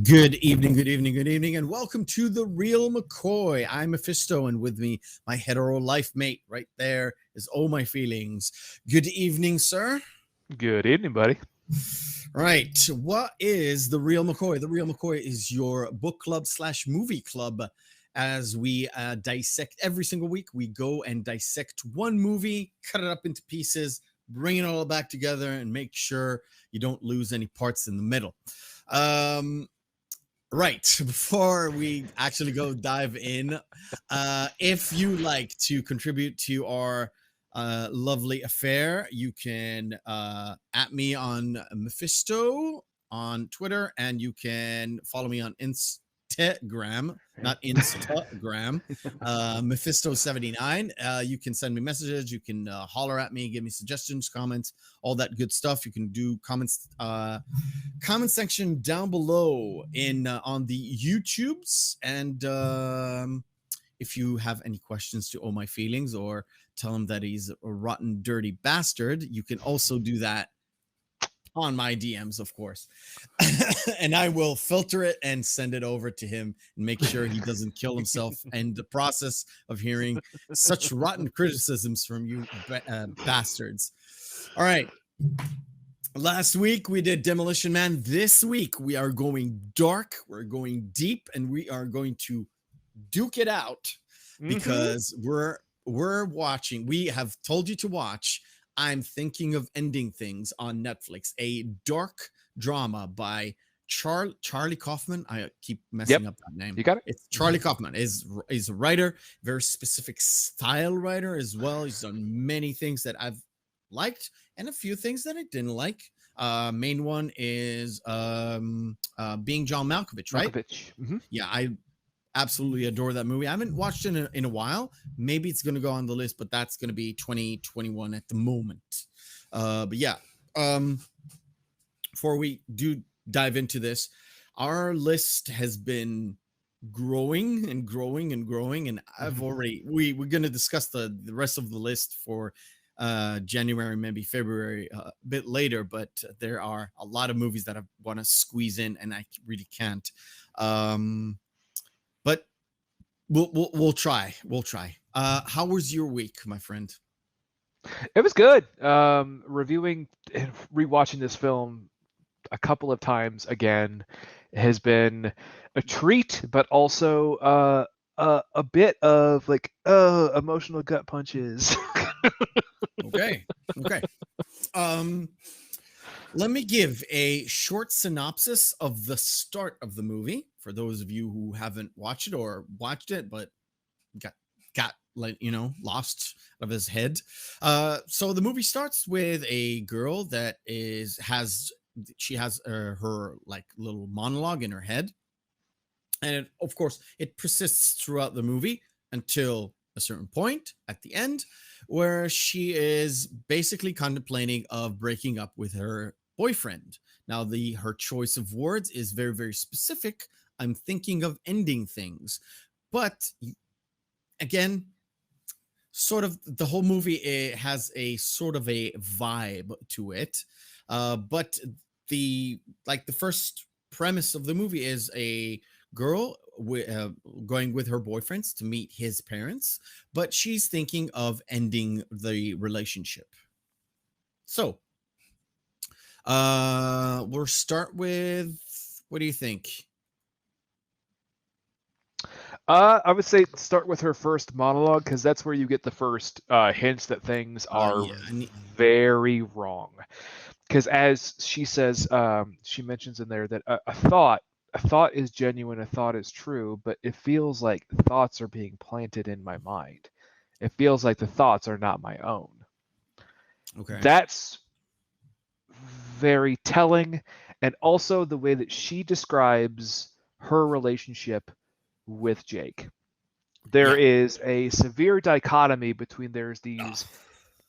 Good evening, good evening, good evening, and welcome to the Reel McCoy. I'm Meffistoe, and with me, my hetero life mate right there is Oh My Feelings. Good evening, sir. Good evening, buddy. Right. What is the Reel McCoy? The Reel McCoy is your book club / movie club. As we dissect every single week, we go and dissect one movie, cut it up into pieces, bring it all back together, and make sure you don't lose any parts in the middle. Right, before we actually go dive in, if you like to contribute to our lovely affair, you can at me on Meffistoe on Twitter, and you can follow me on Instagram, not Instagram, Meffistoe79. You can send me messages, you can holler at me, give me suggestions, comments, all that good stuff. You can do comments, comment section down below in on the YouTubes, and if you have any questions to Oh My Feelings or tell him that he's a rotten, dirty bastard, you can also do that on my DMs, of course. And I will filter it and send it over to him and make sure he doesn't kill himself in the process of hearing such rotten criticisms from you bastards. All right. Last week we did Demolition Man. This week we are going dark, we're going deep, and we are going to duke it out because we're watching. We have told you to watch I'm Thinking of Ending Things on Netflix, a dark drama by Charlie Kaufman. I keep messing up that name. You got it. It's Charlie Kaufman. Is a writer, very specific style writer as well. He's done many things that I've liked and a few things that I didn't like. Main one is Being John Malkovich, right? Malkovich. Yeah, I absolutely adore that movie. I haven't watched it in a while. Maybe it's going to go on the list, but that's going to be 2021 at the moment. But yeah, before we do dive into this, our list has been growing and growing and growing, and I've already we're going to discuss the rest of the list for January, maybe February, a bit later, but there are a lot of movies that I want to squeeze in and I really can't. But we'll try. We'll try. How was your week, my friend? It was good. Reviewing and rewatching this film a couple of times again has been a treat, but also a bit of like emotional gut punches. Okay. Okay. Um, Let me give a short synopsis of the start of the movie for those of you who haven't watched it or watched it but got like lost of his head. So the movie starts with a girl that has her like little monologue in her head, and of course it persists throughout the movie until a certain point at the end where she is basically contemplating of breaking up with her boyfriend. Now the her choice of words is very, very specific. I'm thinking of ending things. But again, sort of the whole movie, it has a sort of a vibe to it. But the first premise of the movie is a girl going with her boyfriends to meet his parents, but she's thinking of ending the relationship. So we'll start with, what do you think? I would say start with her first monologue because that's where you get the first hints that things are Yeah, very wrong. Because as she says, she mentions in there that a thought is genuine, a thought is true, but it feels like thoughts are being planted in my mind. It feels like the thoughts are not my own. okay. That's very telling, and also the way that she describes her relationship with Jake. There Yeah. is a severe dichotomy between there's these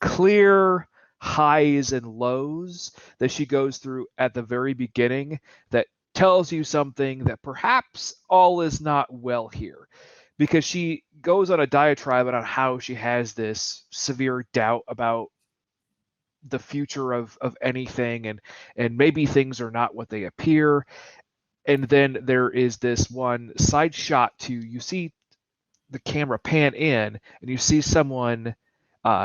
clear highs and lows that she goes through at the very beginning that tells you something that perhaps all is not well here, because she goes on a diatribe on how she has this severe doubt about the future of anything, and maybe things are not what they appear. And then there is this one side shot to, you see the camera pan in and you see someone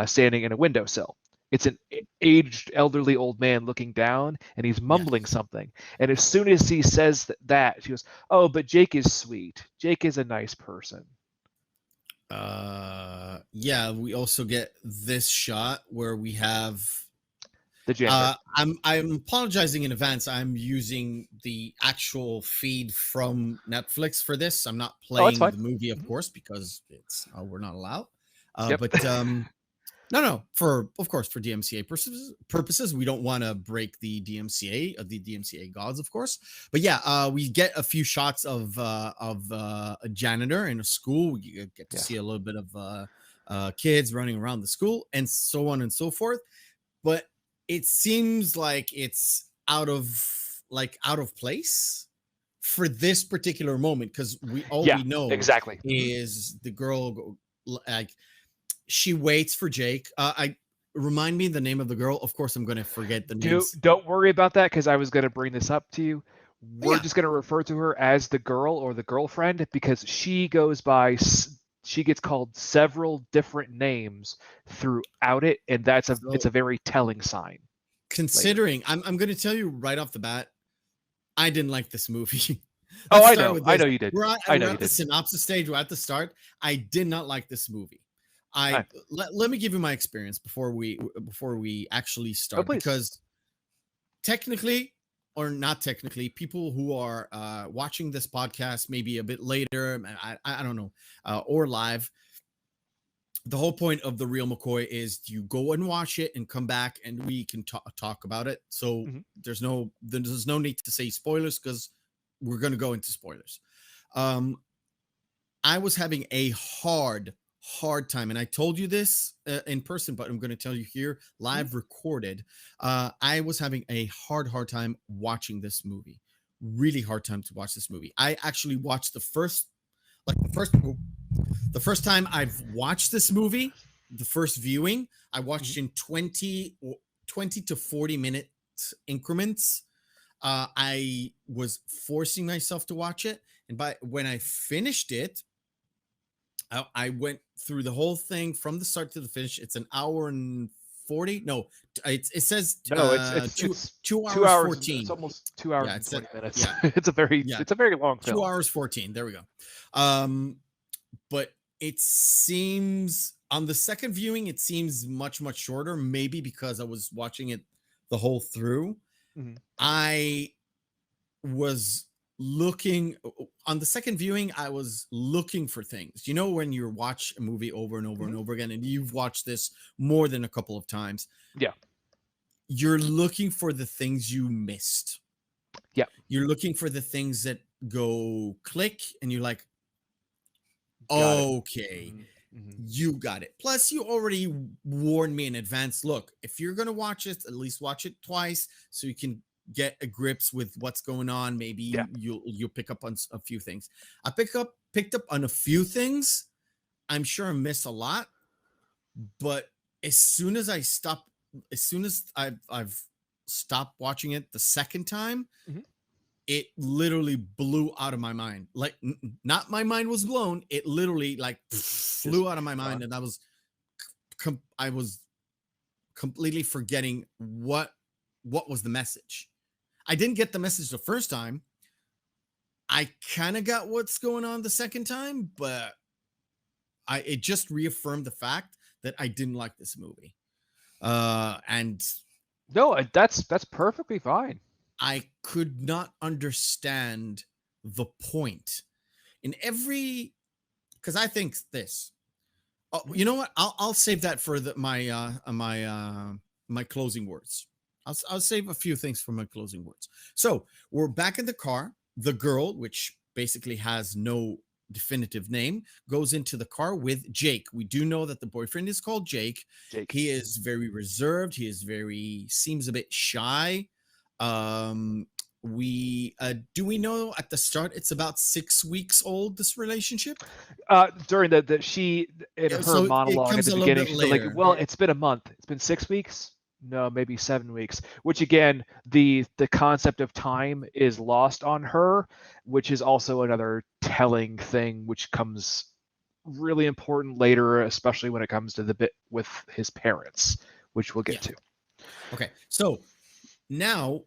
standing in a windowsill. It's an aged, elderly old man looking down, and he's mumbling Yes. something. And as soon as he says that, she goes, "Oh, but Jake is sweet. Jake is a nice person." Yeah, we also get this shot where we have The janitor. I'm apologizing in advance. I'm using the actual feed from Netflix for this. I'm not Oh, it's playing fine. the movie, of Mhm. course, because it's we're not allowed. Yep. But no, for of course for DMCA purposes, we don't want to break the DMCA of the DMCA gods, of course. But yeah, we get a few shots of a janitor in a school. We get to see Yes. a little bit of kids running around the school and so on and so forth. But it seems like it's out of place for this particular moment, because Yeah. we know Exactly. Mhm. is the girl like she waits for Jake. I remind me the name of the girl. Of course, I'm going to forget the names. Don't worry about that because I was going to bring this up to you. But We're yeah, just going to refer to her as the girl or the girlfriend because she goes by. She gets called several different names throughout it, and it's so a very telling sign later. considering, I'm going to tell you right off the bat, I didn't like this movie. Oh, Let's start with I this. know you did. I know We're you at the did. synopsis stage. We're at the start. I did not like this movie. I I, let me give you my experience before we actually oh, start, please. because technically or not technically, people who are watching this podcast maybe a bit later, I don't know, or live, the whole point of the Real McCoy is you go and watch it and come back and we can talk about it. So Hmm. there's no need to say spoilers because we're going to go into spoilers. Um, I was having a hard time, and I told you this in person, but I'm going to tell you here Hmm. live recorded. I was having a hard time watching this movie. Really hard time to watch this movie. I actually watched the first time I've watched this movie. the first viewing, I watched in 20 to 40 minute increments. I was forcing myself to watch it, and when I finished it, I went through the whole thing from the start to the finish. It's an hour and 40. No, it says No, two two hours hours. 14. It's almost 2 hours Yeah, and it's 40 minutes. yeah, It's a very long film. 2 hours 14. There we go. But it seems on the second viewing, it seems much shorter. Maybe because I was watching it the whole through. Mhm. I was looking on the second viewing. I was looking for things. You know, when you watch a movie over and over and over again, and you've watched this more than a couple of times. Yeah. You're looking for the things you missed. Yeah. You're looking for the things that go click, and you're like, Got it. okay, you got it. Plus, you already warned me in advance. Look, if you're gonna watch it, at least watch it twice so you can get a grips with what's going on. Maybe you'll pick up on a few things. I picked up on a few things. I'm sure I missed a lot, but as soon as I've stopped watching it the second time, it literally blew out of my mind. Like, not my mind was blown. It literally like flew out of my mind, and I was completely forgetting what was the message. I didn't get the message the first time. I kind of got what's going on the second time, but it just reaffirmed the fact that I didn't like this movie. And no, that's perfectly fine. I could not understand the point in because I think this. Oh, you know what? I'll save that for my closing words. I'll save a few things for my closing words. So we're back in the car. The girl, which basically has no definitive name, goes into the car with Jake. We do know that the boyfriend is called Jake. He is very reserved. He seems a bit shy. We know at the start it's about 6 weeks old, this relationship? During she in her monologue at the beginning, she's like, well, it's been a month. It's been 6 weeks. No, maybe 7 weeks, which again, the concept of time is lost on her, which is also another telling thing, which comes really important later, especially when it comes to the bit with his parents, which we'll get to. Okay. So now,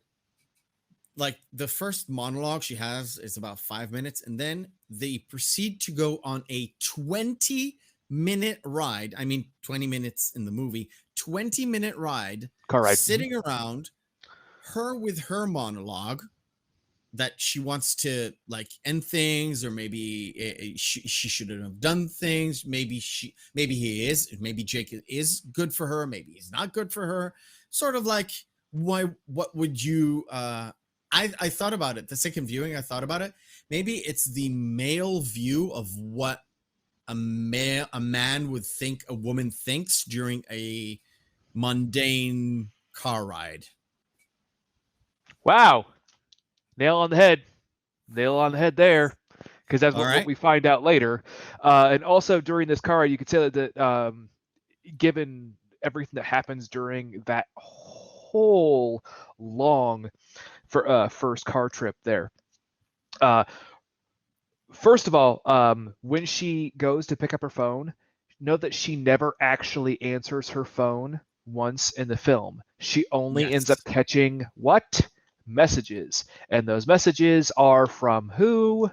like, the first monologue she has is about 5 minutes, and then they proceed to go on a 20-minute ride. I mean, 20 minutes in the movie, 20-minute ride, car ride, sitting around her with her monologue that she wants to like end things, or maybe she shouldn't have done things. Maybe Jake is good for her. Maybe he's not good for her. Sort of like, what would you, I thought about it. The second viewing, I thought about it. Maybe it's the male view of what a man would think a woman thinks during a mundane car ride. Wow. Nail on the head there, because that's what we find out later. And also during this car ride, you could say that given everything that happens during that whole long first car trip there. First of all, when she goes to pick up her phone, note that she never actually answers her phone once in the film. She only ends up catching what? Messages. And those messages are from who?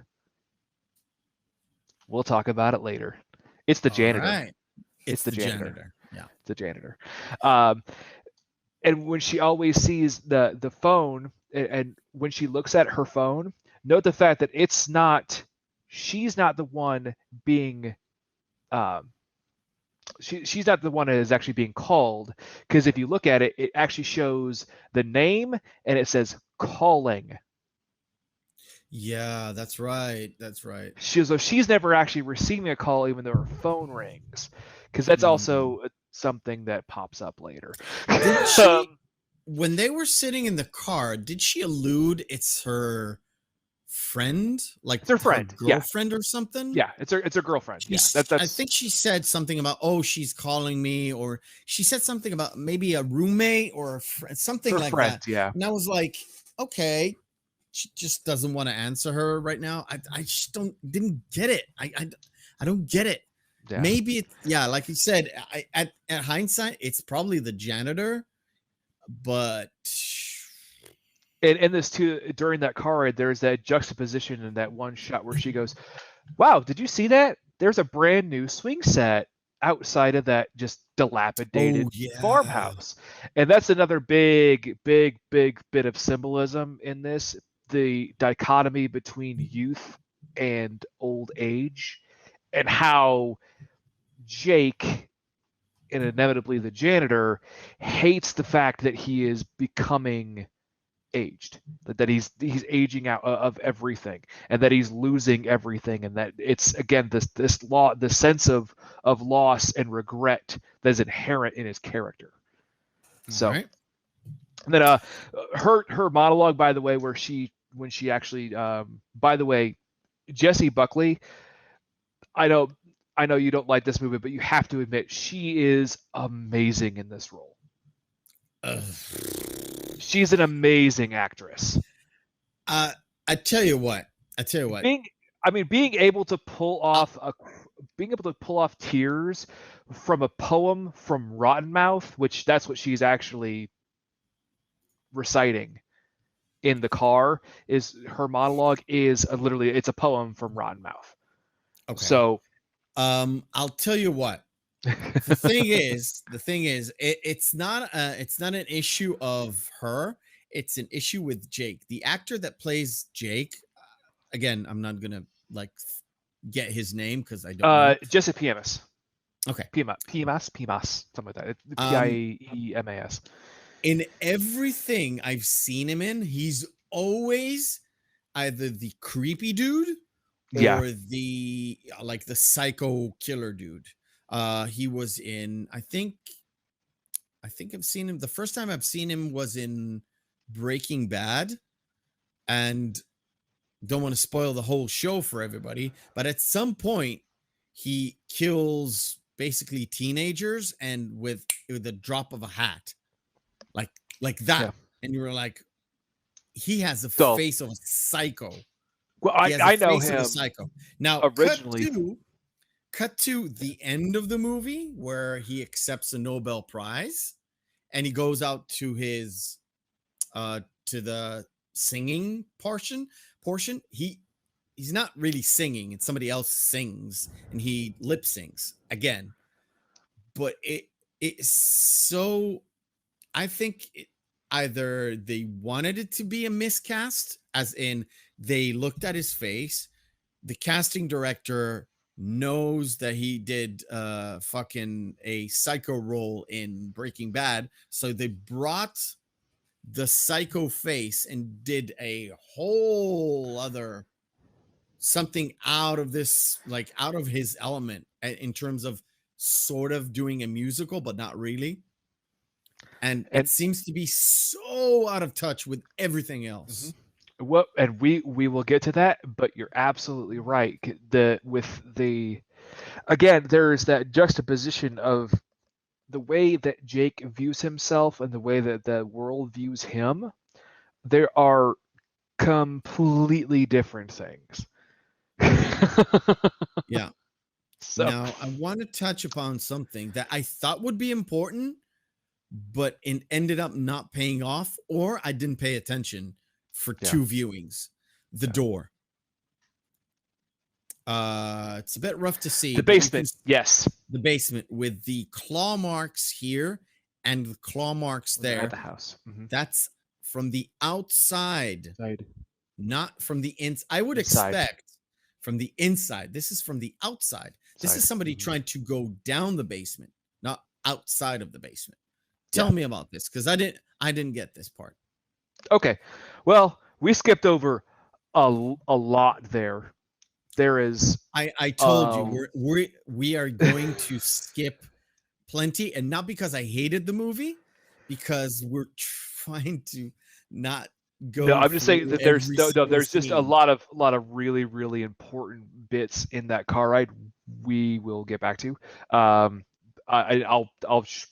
We'll talk about it later. It's the janitor. Right. It's the janitor. Yeah. The janitor. And when she always sees the phone, and when she looks at her phone, note the fact that she's not the one being she's not the one that is actually being called, because if you look at it, it actually shows the name and it says calling. Yeah, that's right. She's never actually receiving a call, even though her phone rings, because that's also something that pops up later. Did she, when they were sitting in the car, did she allude it's her friend, like It's her her friend. Yeah. girlfriend or something. Yeah. It's her girlfriend. Yeah. I think she said something about, oh, she's calling me, or she said something about maybe a roommate or a friend, something her like friend. that. Yeah. And I was like, okay, she just doesn't want to answer her right now. I just didn't get it. I don't get it. Yeah. Maybe like you said, at hindsight, it's probably the janitor, but And this too, during that car ride, there's that juxtaposition in that one shot where she goes, "Wow, did you see that? There's a brand new swing set outside of that just dilapidated farmhouse." And that's another big bit of symbolism in this, the dichotomy between youth and old age, and how Jake, and inevitably the janitor, hates the fact that he is becoming aged, that he's aging out of everything, and that he's losing everything, and that it's again this the sense of loss and regret that is inherent in his character. So right. and then her monologue, by the way, when she actually by the way, Jessie Buckley, I know you don't like this movie, but you have to admit she is amazing in this role. She's an amazing actress. I tell you what. Being able to pull off tears from a poem from Rottenmouth, which that's what she's actually reciting in the car, is her monologue is literally, it's a poem from Rottenmouth. Okay. So, I'll tell you what. The thing is, it's not an issue of her. It's an issue with Jake, the actor that plays Jake. Again, I'm not gonna get his name because I don't know. Jesse Piemas. Okay. Piemas, something like that. Piemas. In everything I've seen him in, he's always either the creepy dude or the psycho killer dude. He was in, I think I've seen him. The first time I've seen him was in Breaking Bad, and don't want to spoil the whole show for everybody, but at some point he kills basically teenagers, and with a drop of a hat, like that. Yeah. And you were like, he has the face of a psycho. Well, I know him. Of a psycho. Now, originally, cut to the end of the movie where he accepts a Nobel Prize, and he goes out to his to the singing portion. He's not really singing, and somebody else sings, and he lip sings again. But it's so, I think either they wanted it to be a miscast, as in they looked at his face. The casting director knows that he did fucking a psycho role in Breaking Bad, so they brought the psycho face and did a whole other something out of this, out of his element, in terms of sort of doing a musical, but not really. And it seems to be so out of touch with everything else. Mm-hmm. Well, and we will get to that, but you're absolutely right. Again, there's that juxtaposition of the way that Jake views himself and the way that the world views him. There are completely different things. Yeah. So now I want to touch upon something that I thought would be important, but it ended up not paying off, or I didn't pay attention for two viewings. The door. It's a bit rough to see. The basement, yes. The basement with the claw marks here and the claw marks there. At the house. Mm-hmm. That's from the outside, not from the inside. I would expect from the inside. This is from the outside. This is somebody trying to go down the basement, not outside of the basement. Tell me about this, because I didn't get this part. Okay, well, we skipped over a lot there. There is. I told you we are going to skip plenty, and not because I hated the movie, because we're trying to not No, go I'm just saying through that there's every no, single there's just a scene. lot of really really important bits in that car ride. We will get back to. I'll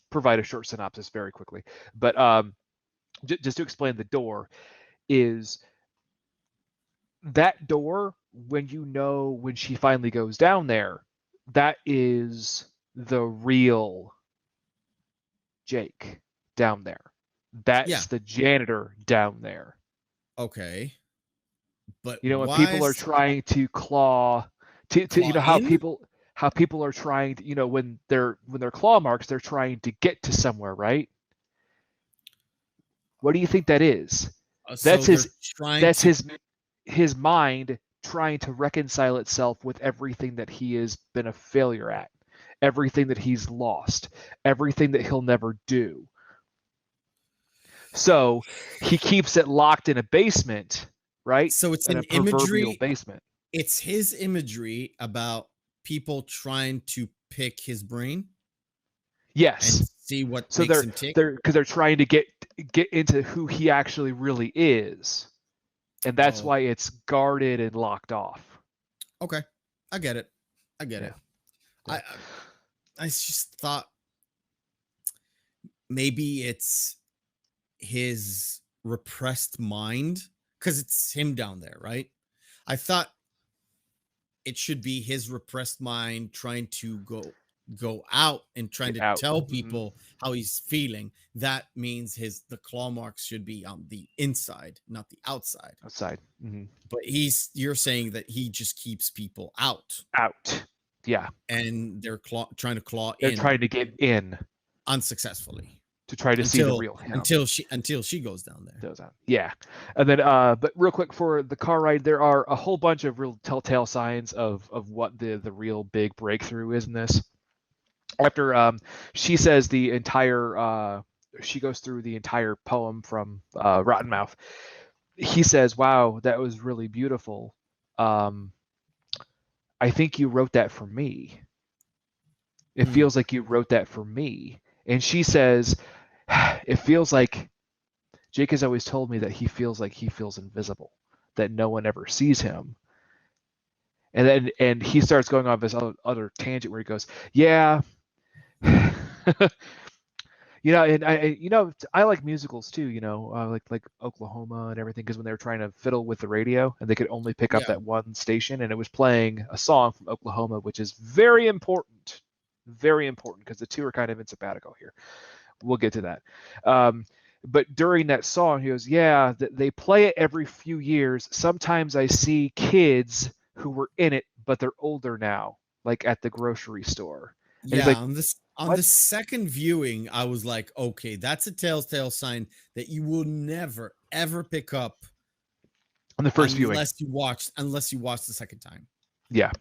provide a short synopsis very quickly, but just to explain the door is that door when she finally goes down there, that is the real Jake down there. Yeah. That's the janitor down there. Okay. But You know, when why people are is trying to claw to claw you know in? how people are trying to, when they're claw marks, they're trying to get to somewhere, right? What do you think that is? That's So they're his trying that's to. his mind trying to reconcile itself with everything that he has been a failure at, everything that he's lost, everything that he'll never do. So he keeps it locked in a basement, right? So it's In an a proverbial imagery. basement. It's his imagery about people trying to pick his brain and Yes. see what So makes him tick. they're trying to get into who he actually really is. And that's Oh, why it's guarded and locked off. okay. I get it. I get Yeah. it. Yeah. I just thought maybe it's his repressed mind because it's him down there, right? I thought it should be his repressed mind trying to go out and trying Get to out. tell Mhm. people how he's feeling. That means the claw marks should be on the inside, not the outside. Outside. Mhm. But you're saying that he just keeps people out Out. Yeah. and they're trying to claw They're in trying to get in unsuccessfully to try to see the until real him. until she goes down there. Goes on. Yeah. And then but real quick for the car ride, there are a whole bunch of real telltale signs of what the real big breakthrough is in this. After she says the entire she goes through the entire poem from Rotten Mouth. He says, "Wow, that was really beautiful. Um, I think you wrote that for me. It Hmm. feels like you wrote that for me." And she says, "It feels like Jake has always told me that he feels invisible, that no one ever sees him." And he starts going off this other tangent where he goes, "Yeah." And I like musicals too. Like Oklahoma and everything, because when they were trying to fiddle with the radio and they could only pick up Yeah. that one station, and it was playing a song from Oklahoma, which is very important because the two are kind of in sabbatical here. We'll get to that. But during that song, he goes, "Yeah, they play it every few years. Sometimes I see kids who were in it, but they're older now, like at the grocery store." And he's Yeah, like, on "What?" the second viewing, I was like, okay, that's a telltale sign that you will never ever pick up On the first viewing. unless you watch the second time. Yeah.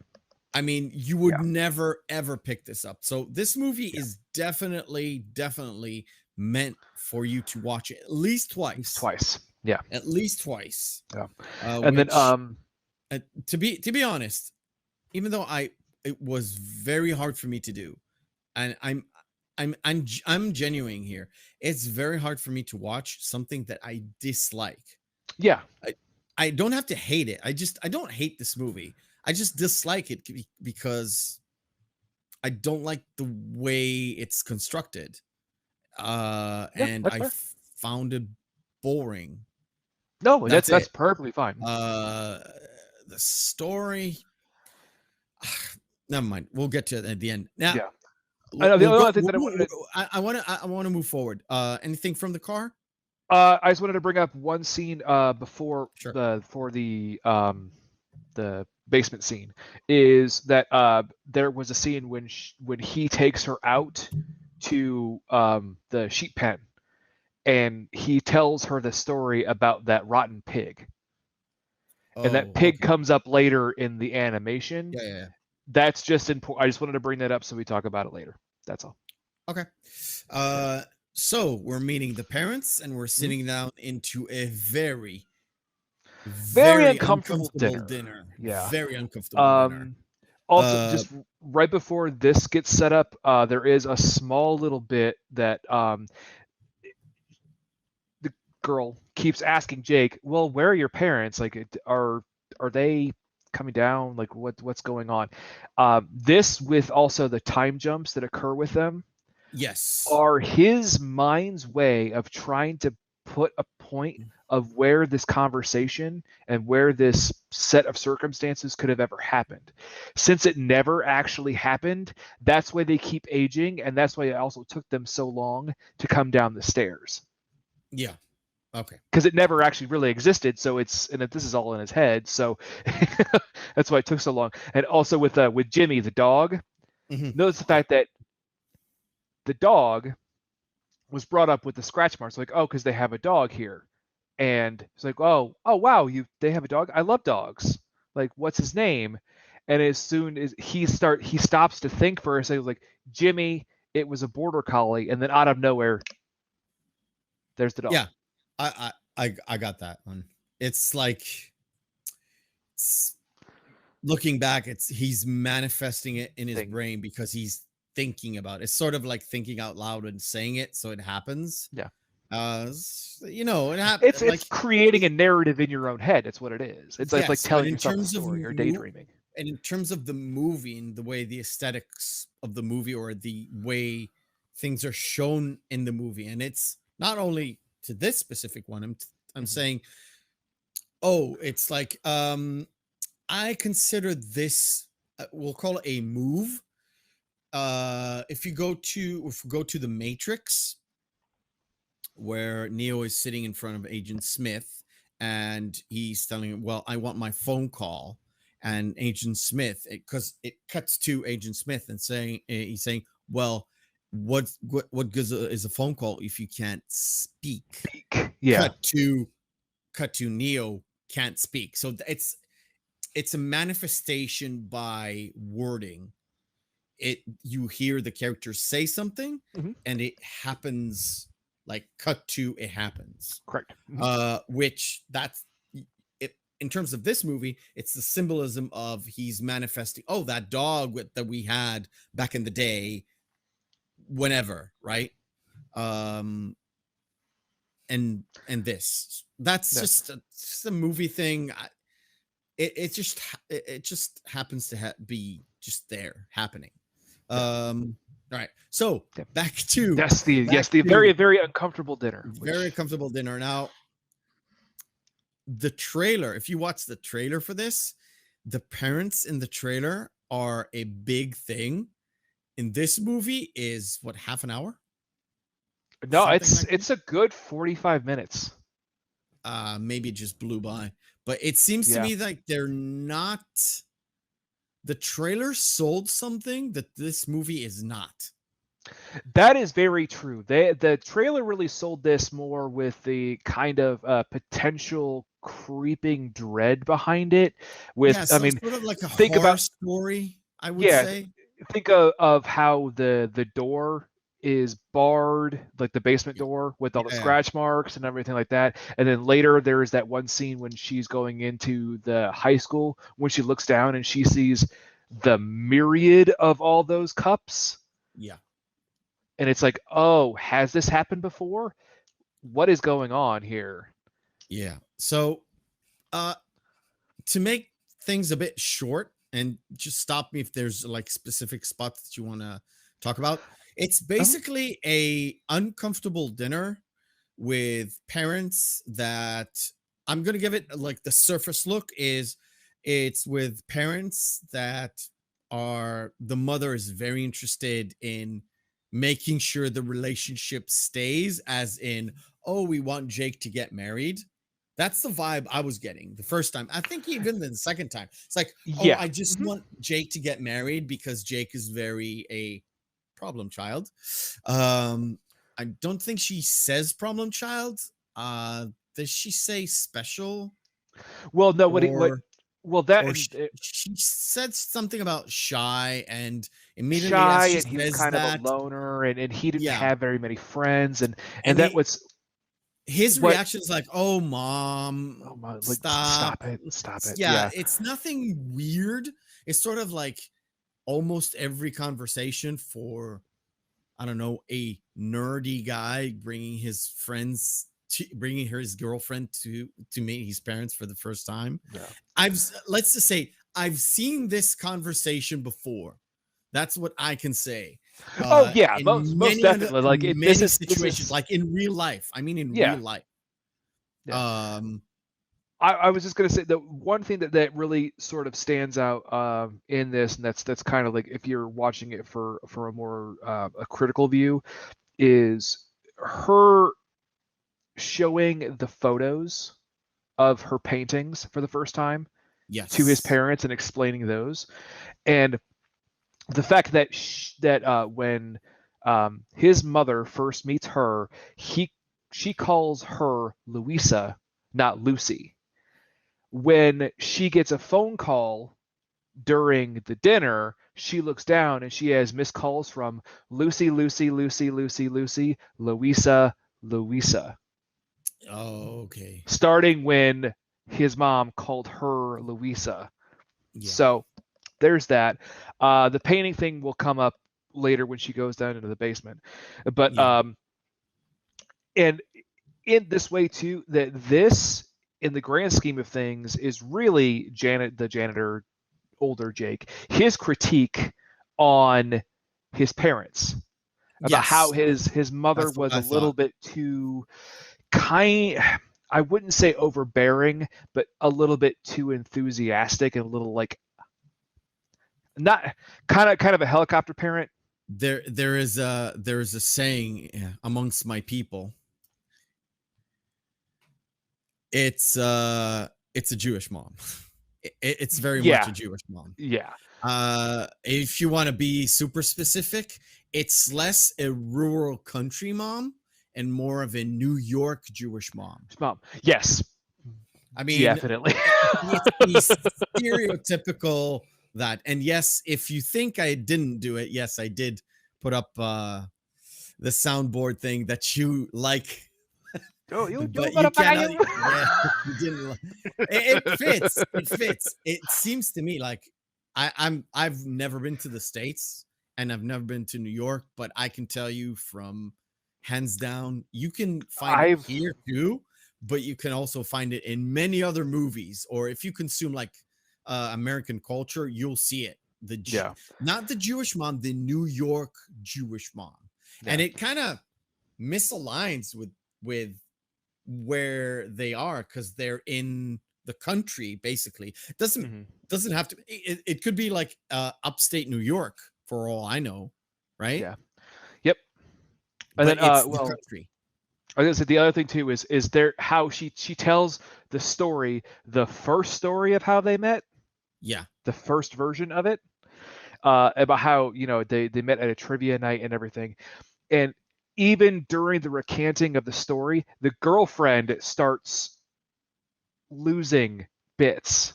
I mean, you would never ever pick this up. So this movie Yeah. is definitely meant for you to watch it at least At least twice. twice. Yeah. At least twice. Yeah. And then Which to be honest, even though it was very hard for me to do, and I'm genuine here. It's very hard for me to watch something that I dislike. yeah. I don't have to hate it. I don't hate this movie. I just dislike it because I don't like the way it's constructed. Yeah, And that's fair. Found it boring. No, That's that's it. perfectly fine. The story. Never mind. We'll get to it at the end. Now, Yeah. I know the we'll go. other thing that I wanted to, I want to move forward. Anything from the car? I just wanted to bring up one scene before Sure. the basement scene is that there was a scene when he takes her out to the sheep pen and he tells her the story about that rotten pig. And that Oh, pig okay. comes up later in the animation. Yeah. That's just important. I just wanted to bring that up so we talk about it later. That's all. Okay. So we're meeting the parents and we're sitting down into a very, Very very uncomfortable uncomfortable dinner. dinner. Yeah. Very uncomfortable dinner. Also, just right before this gets set up, there is a small little bit that girl keeps asking Jake, well, where are your parents? Like, are they coming down? Like, what's going on? This, with also the time jumps that occur with them, Yes. are his mind's way of trying to put a point of where this conversation and where this set of circumstances could have ever happened. Since it never actually happened, that's why they keep aging, and that's why it also took them so long to come down the stairs. Yeah. Okay. Because it never actually really existed, so this is all in his head, so that's why it took so long. And also with Jimmy the dog, notice the fact that the dog was brought up with the scratch marks, like, oh, because they have a dog here, and it's like, oh wow, they have a dog. I love dogs. Like, what's his name? And as soon as he stops to think for a second, like, Jimmy, it was a border collie, and then out of nowhere, there's the dog. Yeah, I got that one. It's like, looking back, he's manifesting it in his brain because he's thinking about it. It's sort of like thinking out loud and saying it so it happens. Yeah. It happens. It's creating a narrative in your own head. That's what it is. It's like telling yourself a story or daydreaming. And in terms of the movie and the way the aesthetics of the movie, or the way things are shown in the movie, and it's not only to this specific one, I'm saying, it's like, I consider this, we'll call it a move. If we go to the Matrix, where Neo is sitting in front of Agent Smith, and he's telling him, well, I want my phone call. And Agent Smith, because it cuts to Agent Smith and he's saying, well, what good is a phone call if you can't speak? Yeah. Cut to Neo can't speak. So it's a manifestation by wording. You hear the characters say something, and it happens. Like, cut to, it happens. Correct. Which that's it. In terms of this movie, it's the symbolism of he's manifesting. Oh, that dog that we had back in the day, whenever, right? And that's just a movie thing. It just happens to be just there happening. All right, so back to the very, very uncomfortable dinner. Very comfortable dinner. Now, the trailer, if you watch the trailer for this, the parents in the trailer are a big thing. In this movie is what, half an hour? No, it's a good 45 minutes. Maybe it just blew by, but it seems to me like they're not. The trailer sold something that this movie is not. That is very true. The trailer really sold this more with the kind of potential creeping dread behind it. I mean, sort of like a horror story, I would say. Think of how the door is barred, like the basement door, with all the scratch marks and everything like that. And then later there is that one scene when she's going into the high school, when she looks down and she sees the myriad of all those cups. Yeah. And it's like, oh, has this happened before? What is going on here? Yeah. So to make things a bit short, and just stop me if there's like specific spots that you want to talk about. It's basically a uncomfortable dinner with parents that, I'm going to give it like the surface look is, it's with parents that the mother is very interested in making sure the relationship stays, as in, oh, we want Jake to get married. That's the vibe I was getting the first time. I think even the second time, it's like, oh, I just want Jake to get married because Jake is very a problem child. I don't think she says problem child. Does she say special? Well, no. She said something about shy, and immediately shy, and he was kind of a loner, and he didn't have very many friends, and that was his reaction is like, "Oh, mom, stop it." Yeah, it's nothing weird. It's sort of like almost every conversation for, I don't know, a nerdy guy bringing his friends bringing his girlfriend to meet his parents for the first time. Yeah. Let's just say I've seen this conversation before. That's what I can say. Oh yeah, In most definitely. Like many situations, like in real life. I mean, in real life. Yeah. I was just gonna say the one thing that really sort of stands out in this, and that's kind of like if you're watching it for a more a critical view, is her showing the photos of her paintings for the first time to his parents and explaining those, and the fact that when his mother first meets her, she calls her Louisa, not Lucy. When she gets a phone call during the dinner, she looks down and she has missed calls from Lucy, Lucy, Lucy, Lucy, Lucy, Louisa, Louisa. Oh, okay. Starting when his mom called her Louisa. Yeah. So there's that. The painting thing will come up later when she goes down into the basement. But and in this way too, that this, in the grand scheme of things, is really the janitor, older Jake, his critique on his parents, about how his mother was a little bit too I wouldn't say overbearing, but a little bit too enthusiastic and a little like not kind of a helicopter parent. There is a saying amongst my people. It's a Jewish mom. It's very much a Jewish mom. Yeah. If you want to be super specific, it's less a rural country mom and more of a New York Jewish mom. Yes. I mean, definitely. it's stereotypical that. And yes, if you think I didn't do it, yes, I did put up the soundboard thing that you like. Oh, you cannot. Yeah, you didn't. It fits. It fits. It seems to me like I've never been to the States and I've never been to New York, but I can tell you from hands down, you can find it here too, but you can also find it in many other movies. Or if you consume like American culture, you'll see it. Not the Jewish mom, the New York Jewish mom, and it kind of misaligns with where they are because they're in the country. Basically, it doesn't have to. It could be like upstate New York for all I know, right? Yeah. Yep. And then the country. I was gonna say the other thing too is there how she tells the story, the first story of how they met. Yeah. The first version of it, about how they met at a trivia night and everything, and even during the recanting of the story, the girlfriend starts losing bits.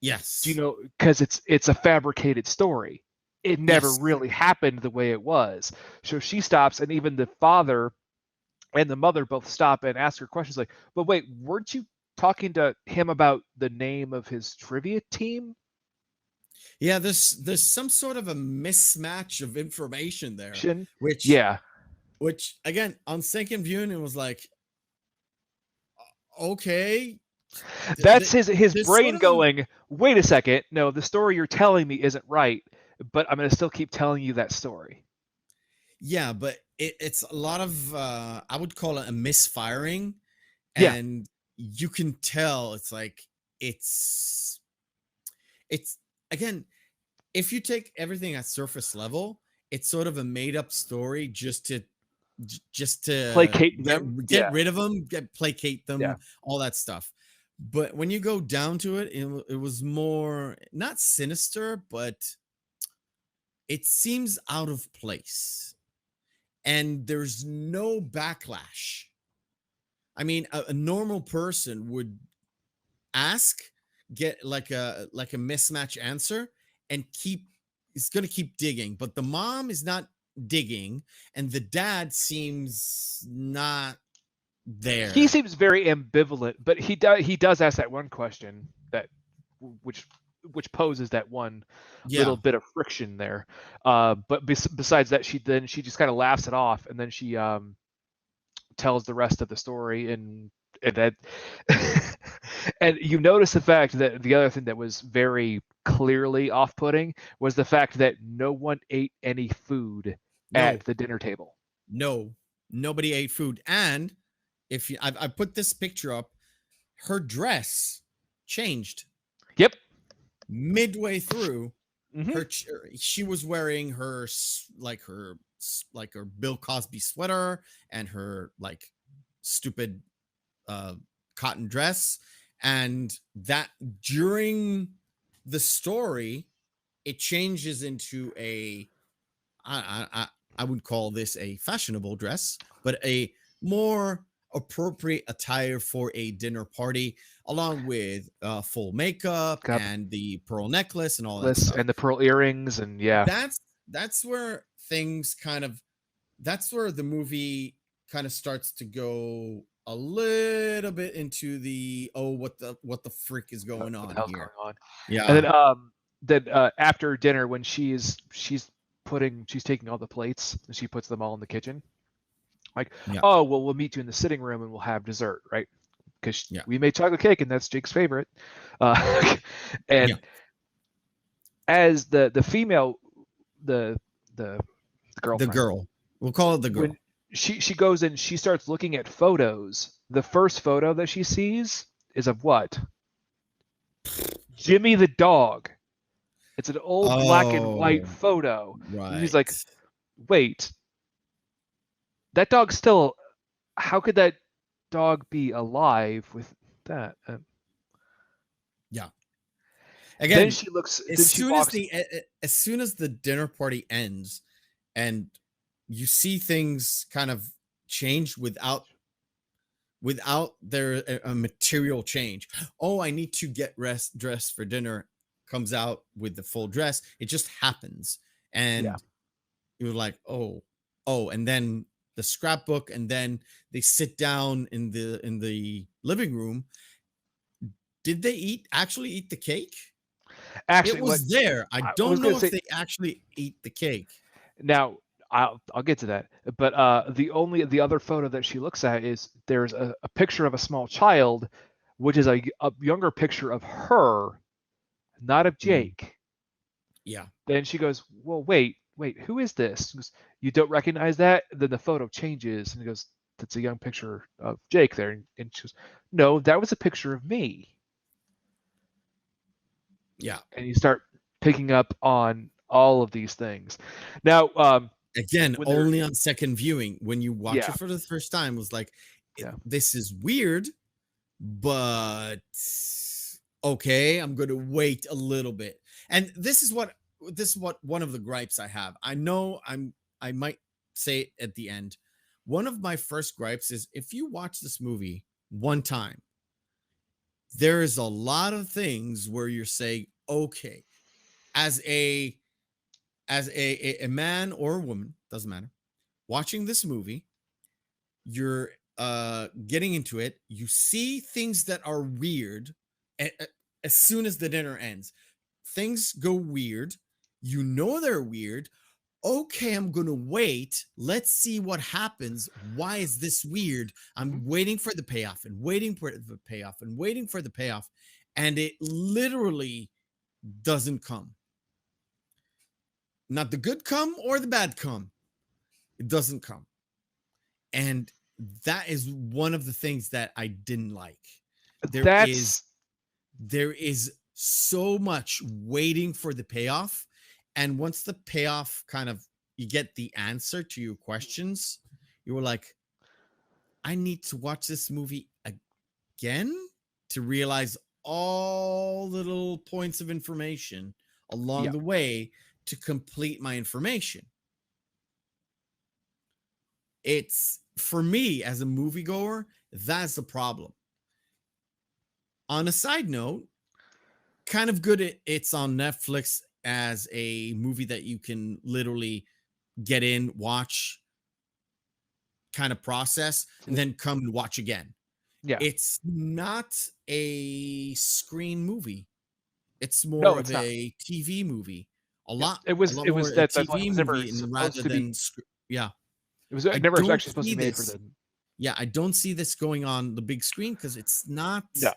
Yes. Because it's a fabricated story. It never really happened the way it was. So she stops, and even the father and the mother both stop and ask her questions like, but wait, weren't you talking to him about the name of his trivia team? Yeah, there's some sort of a mismatch of information there. Which again, on second viewing, it was like, okay. That's his brain going, wait a second, no, the story you're telling me isn't right, but I'm going to still keep telling you that story. Yeah, but it's a lot of, I would call it a misfiring. And you can tell it's like, it's again, if you take everything at surface level, it's sort of a made up story just to placate them, get rid of them, placate them, all that stuff. But when you go down to it, it was more not sinister, but it seems out of place. And there's no backlash. I mean, a normal person would get like a mismatch answer and is going to keep digging, but the mom is not digging and the dad seems not there. He seems very ambivalent, but he does ask that one question which poses that one little bit of friction there. But besides that, she just kind of laughs it off, and then she tells the rest of the story, and that and you notice the fact that the other thing that was very clearly off-putting was the fact that no one ate any food at No, the dinner table. no, nobody ate food. And if you, I put this picture up, her dress changed Yep. midway through. Mm-hmm. She was wearing her like her Bill Cosby sweater and her like stupid cotton dress, and that during the story it changes into a I would call this a fashionable dress, but a more appropriate attire for a dinner party, along with full makeup Got and the pearl necklace and all that stuff. and the pearl earrings, and yeah, That's where things kind of that's where the movie kind of starts to go a little bit into the what the frick is going what on the hell's here. going on? Yeah. And then after dinner, when she's taking all the plates and she puts them all in the kitchen, like, Yeah. oh well, we'll meet you in the sitting room and we'll have dessert, right? Because Yeah. we made chocolate cake and that's Jake's favorite. And Yeah. as the female, the girlfriend, The girl. We'll call it the girl. when she goes and she starts looking at photos, the first photo that she sees is of what? Jimmy the dog. It's an old black and white photo. Right. And he's like, wait, that dog's still, how could that dog be alive with that? Yeah. Then Again, she looks, then as she soon walks, as soon as the dinner party ends and you see things kind of change without there a material change. Oh, I need to get dressed for dinner. Comes out with the full dress. It just happens, and Yeah. you're like, oh, and then the scrapbook, and then they sit down in the living room. Did they actually eat the cake? actually, It was there. I I don't was know gonna if say, they actually eat the cake. now I'll get to that. But the other photo that she looks at is there's a picture of a small child, which is a younger picture of her, not of Jake. Yeah. Then she goes, well, wait, who is this? She goes, you don't recognize that? And then the photo changes, and he goes, that's a young picture of Jake there. And she goes, no, that was a picture of me. Yeah. And you start picking up on all of these things. Now, again, only on second viewing, when you watch it for the first time, was like, this is weird, but okay, I'm going to wait a little bit. And this is what one of the gripes I have. I know I might say it at the end. One of my first gripes is, if you watch this movie one time, there is a lot of things where you're saying, okay, as a man or a woman, doesn't matter, watching this movie, you're getting into it, you see things that are weird as soon as the dinner ends. Things go weird, you know they're weird. Okay, I'm gonna wait. Let's see what happens. Why is this weird? I'm waiting for the payoff and waiting for the payoff and waiting for the payoff, and it literally doesn't come. Not the good come or the bad come. It doesn't come. And that is one of the things that I didn't like. There is so much waiting for the payoff. And once the payoff kind of, you get the answer to your questions, you were like, I need to watch this movie again to realize all the little points of information along the way to complete my information. It's, for me as a moviegoer, that's the problem. On a side note, kind of good it's on Netflix as a movie that you can literally get in, watch, kind of process, and then come and watch again. Yeah. It's not a screen movie. It's more of a TV movie. It was that TV movie rather than It was never actually supposed to be made for them. yeah, I don't see this going on the big screen because it's not. No.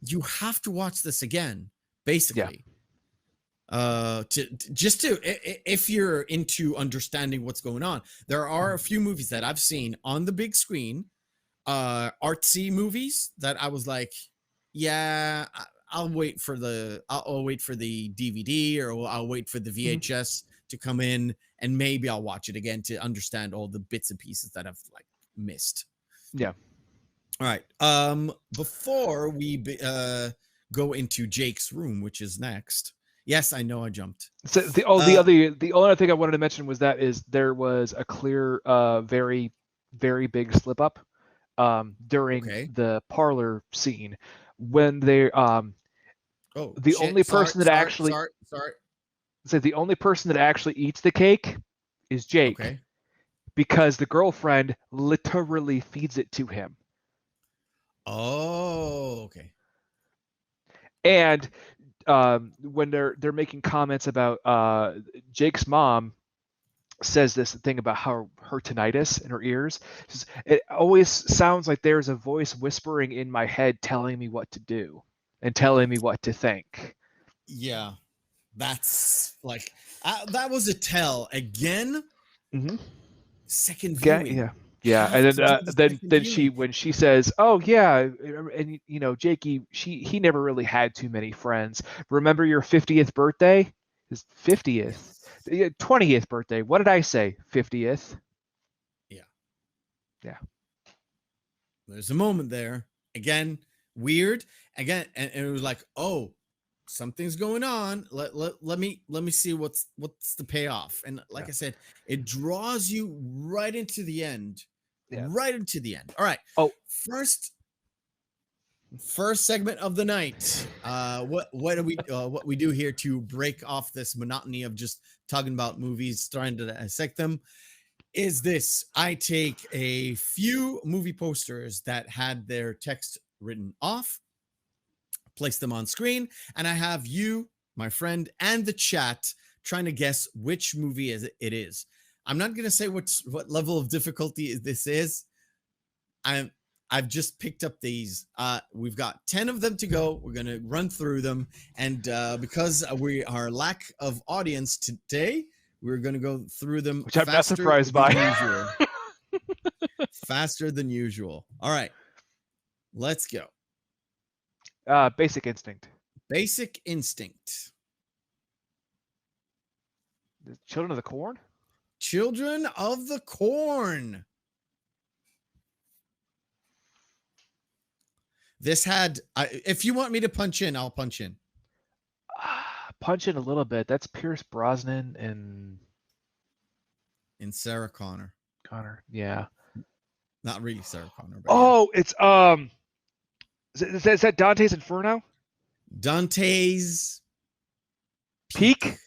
You have to watch this again, Yeah. basically. If you're into understanding what's going on, there are a few movies that I've seen on the big screen, artsy movies that I was like, yeah, I'll wait for the DVD, or I'll wait for the VHS to come in, and maybe I'll watch it again to understand all the bits and pieces that I've like missed. Yeah. All right. Before we go into Jake's room, which is next. Yes, I know I jumped. So the only other thing I wanted to mention was that there was a clear, very, very big slip up during the parlor scene when they the only person that actually the only person that actually eats the cake is Jake, because the girlfriend literally feeds it to him. Oh, okay. And when they're making comments about Jake's mom says this thing about how her tinnitus in her ears, it always sounds like there's a voice whispering in my head telling me what to do and telling me what to think. Yeah, that's like that was a tell again. Second viewing. Yeah, and then when she says, "Oh yeah," and you know, Jakey, he never really had too many friends. Remember your 50th birthday? His 50th, 20th birthday. What did I say? 50th. Yeah. There's a moment there again, weird again, and it was like, oh, something's going on. Let me see what's the payoff. And like I said, it draws you right into the end. Right into the end. All right. Oh, first segment of the night. What do we do here to break off this monotony of just talking about movies, trying to dissect them? Is this: I take a few movie posters that had their text written off, place them on screen, and I have you, my friend, and the chat trying to guess which movie it is. I'm not going to say what level of difficulty this is. I've just picked up these. We've got 10 of them to go. We're going to run through them. And because we are lack of audience today, we're going to go through them. Which I'm not surprised by. Faster than usual. All right. Let's go. Basic Instinct. Basic Instinct. The Children of the Corn? Children of the Corn. This had, if you want me to punch in, I'll punch in. Punch in a little bit. That's Pierce Brosnan and Sarah Connor. Yeah. Not really Sarah Connor. But it's is that Dante's Inferno? Dante's Peak.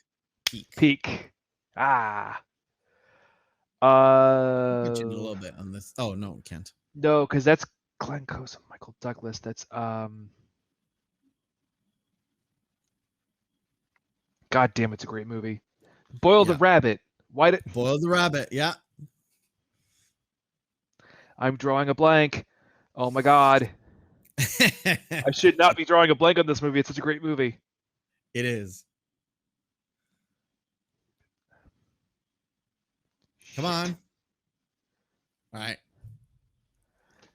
Punch in a little bit on this. Oh no, we can't. No, because that's Glenn Close and Michael Douglas. That's God damn, it's a great movie. Boil the Rabbit. Boil the Rabbit, yeah. I'm drawing a blank. Oh my God. I should not be drawing a blank on this movie. It's such a great movie. It is. Come on. All right.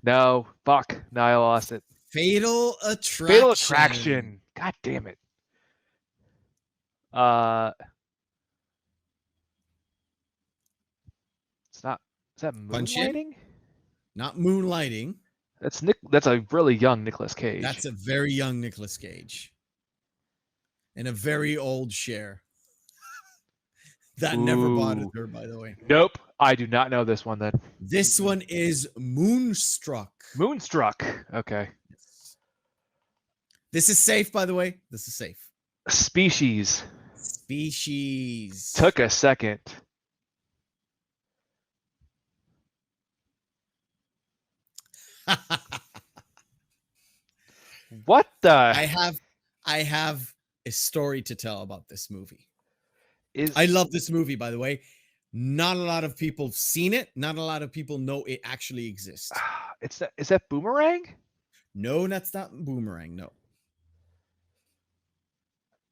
No, fuck. No, I lost it. Fatal Attraction. Fatal Attraction. God damn it. It's not. Is that Moonlighting? Not Moonlighting. That's a really young Nicolas Cage. That's a very young Nicolas Cage. And a very old Cher. That never bothered her, by the way. Nope. I do not know this one then. This one is Moonstruck. Okay. This is safe, by the way. This is safe. Species. Took a second. What the? I have a story to tell about this movie. I love this movie, by the way. Not a lot of people have seen it. Not a lot of people know it actually exists. Is that Boomerang? No, that's not Boomerang. No.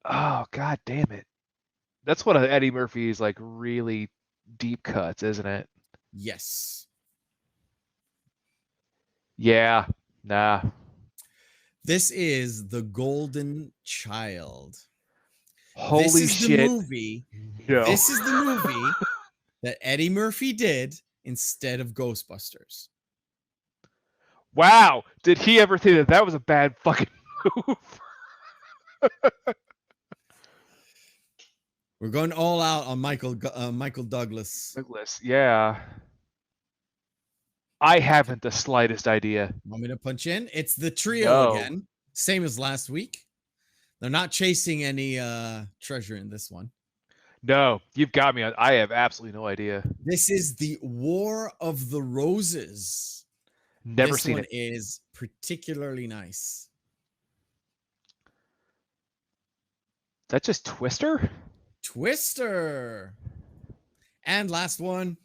Oh, god damn it. That's one of Eddie Murphy's like really deep cuts, isn't it? Yes. Yeah. Nah. This is The Golden Child. Holy This is shit. the movie. No. This is the movie that Eddie Murphy did instead of Ghostbusters. Wow. Did he ever think that was a bad fucking move? We're going all out on Michael Douglas. Douglas, yeah. I haven't the slightest idea. Want me to punch in? It's the trio No. again. Same as last week. They're not chasing any treasure in this one. No, you've got me. I have absolutely no idea. This is the War of the Roses. Never seen it. it. Is particularly nice. That's just Twister? Twister. And last one.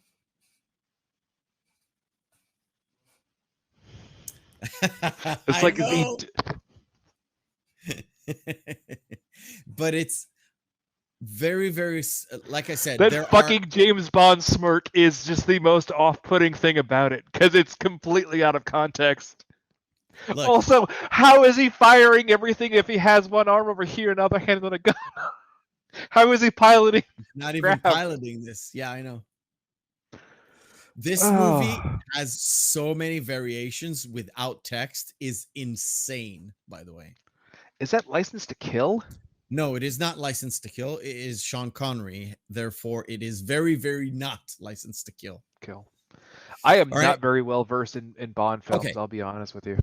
It's like but it's very, very, like I said, that fucking James Bond smirk is just the most off-putting thing about it because it's completely out of context. Look, also, how is he firing everything if he has one arm over here and other hand on a gun? How is he piloting? Not even piloting this. Yeah, I know. This movie has so many variations without text. Is insane, by the way. Is that License to Kill? No, it is not License to Kill. It is Sean Connery. Therefore, it is very, very not License to Kill. I am not very well versed in Bond films. Okay. I'll be honest with you.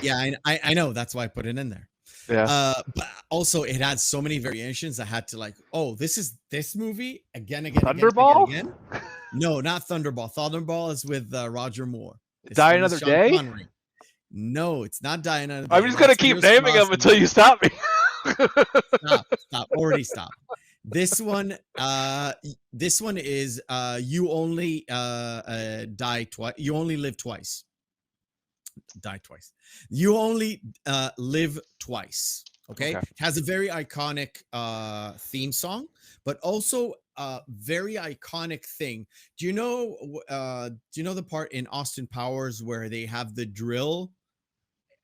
Yeah, I know. That's why I put it in there. Yeah. But also, it had so many variations. I had to like, oh, this is this movie again. Thunderball? Again. No, not Thunderball. Thunderball is with Roger Moore. Die Another Day? Connery. No, it's not Die Another Day. I'm just gonna keep naming them until you stop me. Stop. Already stop. This one is you only die twice. You only live twice. Die twice. You only live twice. Okay? It has a very iconic theme song, but also a very iconic thing. Do you know the part in Austin Powers where they have the drill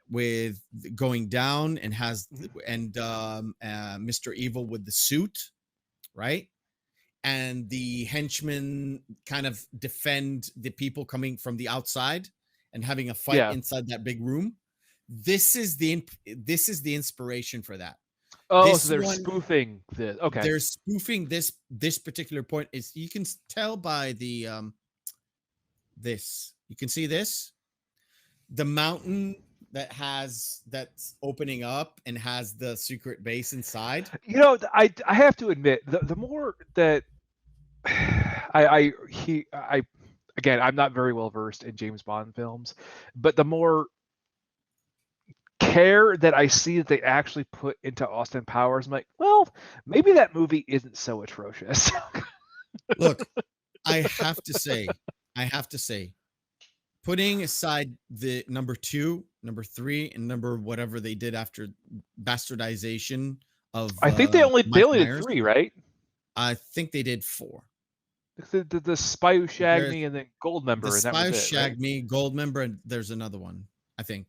with going down and has Mr. Evil with the suit, right? And the henchmen kind of defend the people coming from the outside and having a fight inside that big room. This is the inspiration for that. Oh, so they're spoofing this. Okay, they're spoofing this particular point. Is you can tell by the this. You can see this, the mountain that's opening up and has the secret base inside. You know, I have to admit, the more that again, I'm not very well versed in James Bond films, but the more care that I see that they actually put into Austin Powers, I'm like, well, maybe that movie isn't so atrocious. Look, I have to say, putting aside the number 2, number 3, and number whatever they did after bastardization of, I think they only did 3, right? I think they did 4. The Spy Who Shagged Me and then Goldmember. The Spy Who Shagged Me, Goldmember, and there's another one. I think.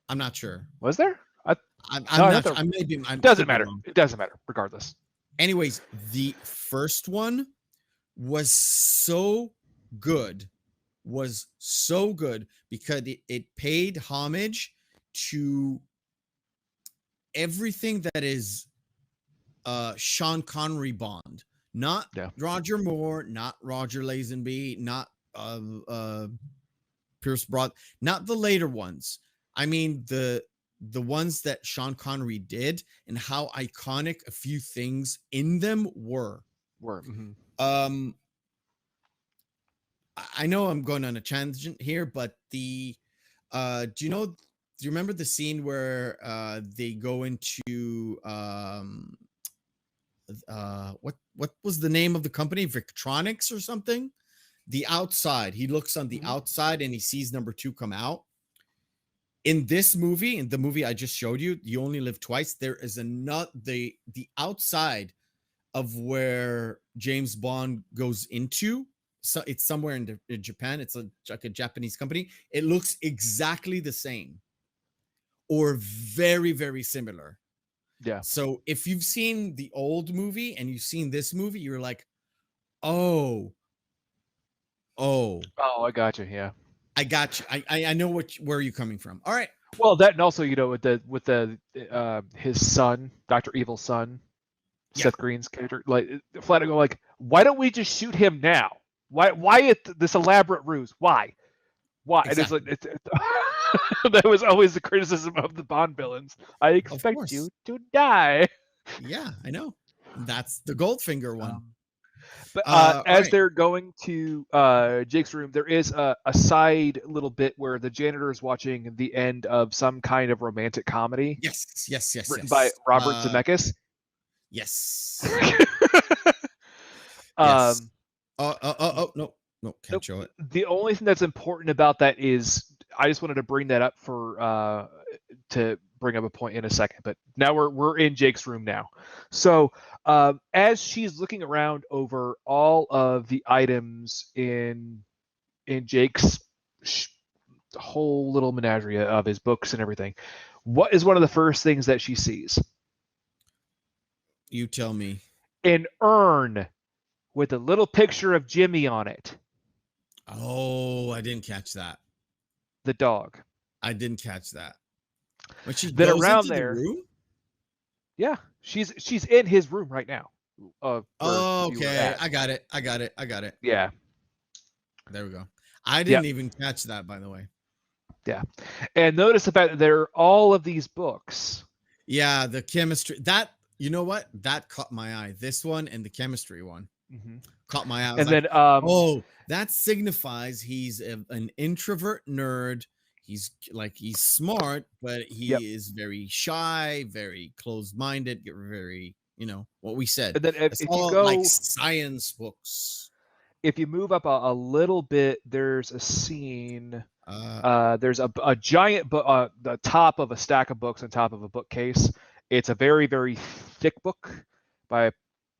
I'm not sure. Was there? I'm not sure. It doesn't matter. It doesn't matter, regardless. Anyways, the first one was so good. Because it paid homage to everything that is Sean Connery Bond. Not Roger Moore, not Roger Lazenby, not Pierce Brosnan, not the later ones. I mean the ones that Sean Connery did and how iconic a few things in them were. Mm-hmm. I know I'm going on a tangent here, but do you remember the scene where they go into what was the name of the company? Victronics or something. The outside. He looks on the outside and he sees number 2 come out. In this movie, in the movie I just showed you, You Only Live Twice, there is the outside of where James Bond goes into. So it's somewhere in Japan. It's like a Japanese company. It looks exactly the same or very, very similar. Yeah. So if you've seen the old movie and you've seen this movie, you're like, oh, I got you. Yeah. I got you. I know where you're coming from. All right. Well, that and also, with the his son, Dr. Evil's son, Seth Green's character, like flat out go like, why don't we just shoot him now? Why this elaborate ruse? Why? Exactly. And it's that was always the criticism of the Bond villains. I expect you to die. Yeah, I know. That's the Goldfinger one. But as they're going to Jake's room, there is a side little bit where the janitor is watching the end of some kind of romantic comedy. Yes. Written by Robert Zemeckis. Yes. Yes. No, can't show it. The only thing that's important about that is I just wanted to bring that up for to bring up a point in a second. But now we're in Jake's room now. So as she's looking around over all of the items in Jake's whole little menagerie of his books and everything, what is one of the first things that she sees? You tell me. An urn with a little picture of Jimmy on it. Oh, I didn't catch that. The dog. I didn't catch that. When she then goes around into there, the room? Yeah, she's in his room right now. Okay. I got it. Yeah. There we go. I didn't even catch that, by the way. Yeah. And notice the fact that there are all of these books. Yeah, the chemistry. That, you know what? That caught my eye. This one and the chemistry one caught my eye. And then, that signifies he's an introvert nerd. He's smart, but he is very shy, very closed-minded, very, what we said. And then if you go like science books. If you move up a little bit, there's a scene. There's a giant book, the top of a stack of books on top of a bookcase. It's a very, very thick book by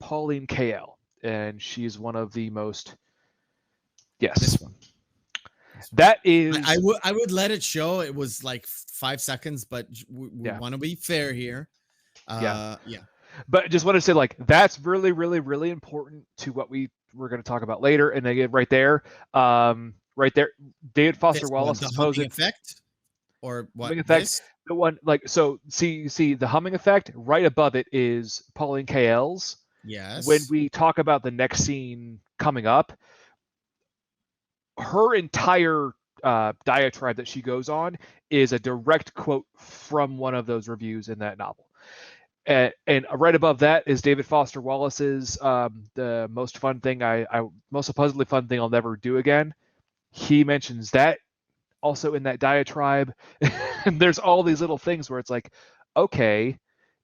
Pauline Kael, and she's one of the most. Yes, this one. That is. I would let it show. It was like 5 seconds, but we want to be fair here. Yeah. But just want to say, like, that's really, really, really important to what we're going to talk about later. And again, right there, David Foster Wallace. The humming effect, or what? Humming effect. The one, like, so see the humming effect. Right above it is Pauline Kael's. Yes. When we talk about the next scene coming up, her entire diatribe that she goes on is a direct quote from one of those reviews in that novel. And right above that is David Foster Wallace's the most supposedly fun thing I'll never do again. He mentions that also in that diatribe. And there's all these little things where it's like, okay,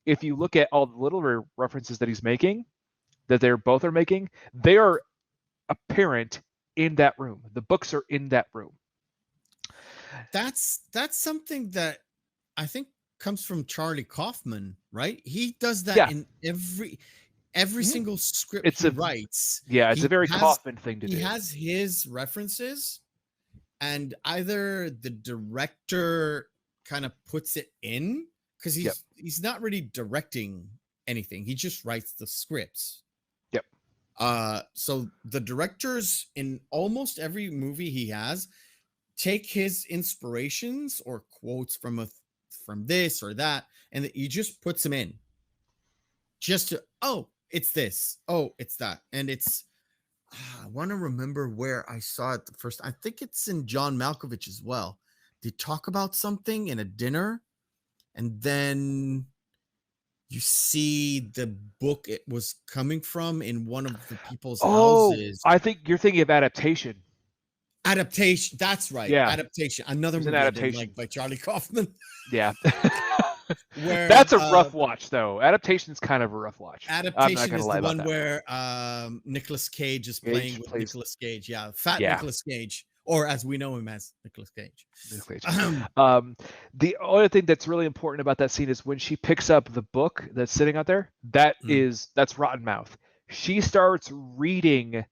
if you look at all the little references that he's making, that they're both are making, they are apparent in that room. The books are in that room. That's something that I think comes from Charlie Kaufman, right? He does that in every single script he writes. Yeah, it's a very Kaufman thing to do. He has his references, and either the director kind of puts it in, because he's not really directing anything. He just writes the scripts. Yep. So the directors in almost every movie he has take his inspirations or quotes from this or that, and he just puts them in. Just to, it's this, it's that, and it's. I want to remember where I saw it the first. I think it's in John Malkovich as well. They talk about something in a dinner, and then you see the book it was coming from in one of the people's houses. I think you're thinking of Adaptation. Adaptation. That's right. Yeah. Adaptation. Another movie adaptation like by Charlie Kaufman. Yeah. where That's a rough watch, though. Adaptation's kind of a rough watch. I'm not adaptation gonna is lie the about one that. where Nicolas Cage is playing Cage with plays- Nicolas Cage. Yeah, fat Yeah. Nicolas Cage, or as we know him as Nicolas Cage. Nicolas Cage. The other thing that's really important about that scene is when she picks up the book that's sitting out there. That's Rotten Mouth. She starts reading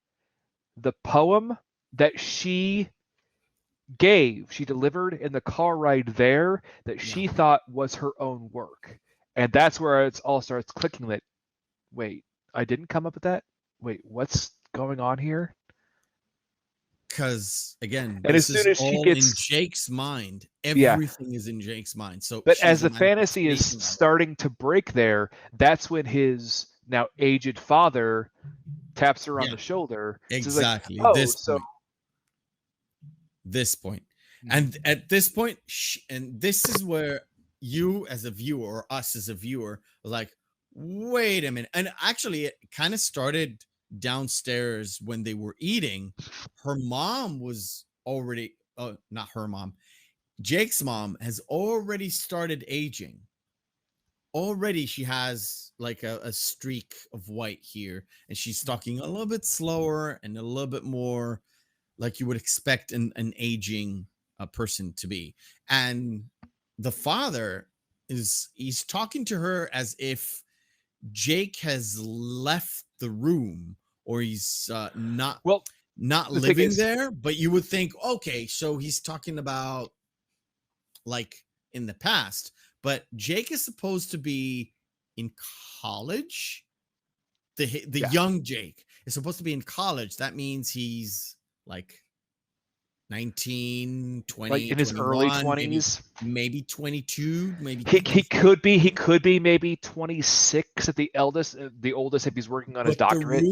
the poem that she delivered in the car ride there, that she thought was her own work. And that's where it all starts clicking that, wait, I didn't come up with that? Wait, what's going on here? Because again, And this as soon is as she all gets in Jake's mind. Everything is in Jake's mind. So, but she's as the a fantasy is manifestation of it. starting to break there, that's when his now aged father taps her on the shoulder. Exactly. Like, this point. And at this point, and this is where you as a viewer, or us as a viewer, are like, wait a minute. And actually, it kind of started downstairs when they were eating. Her mom was already, not her mom, Jake's mom has already started aging. Already, she has like a streak of white here, and she's talking a little bit slower and a little bit more like you would expect an aging person to be. And the father he's talking to her as if Jake has left the room, or he's not living there. But you would think, okay, so he's talking about like in the past. But Jake is supposed to be in college. The young Jake is supposed to be in college. That means he's like 19, 20, like in his early 20s, maybe 22, maybe he could be maybe 26 at the oldest if he's working on his doctorate.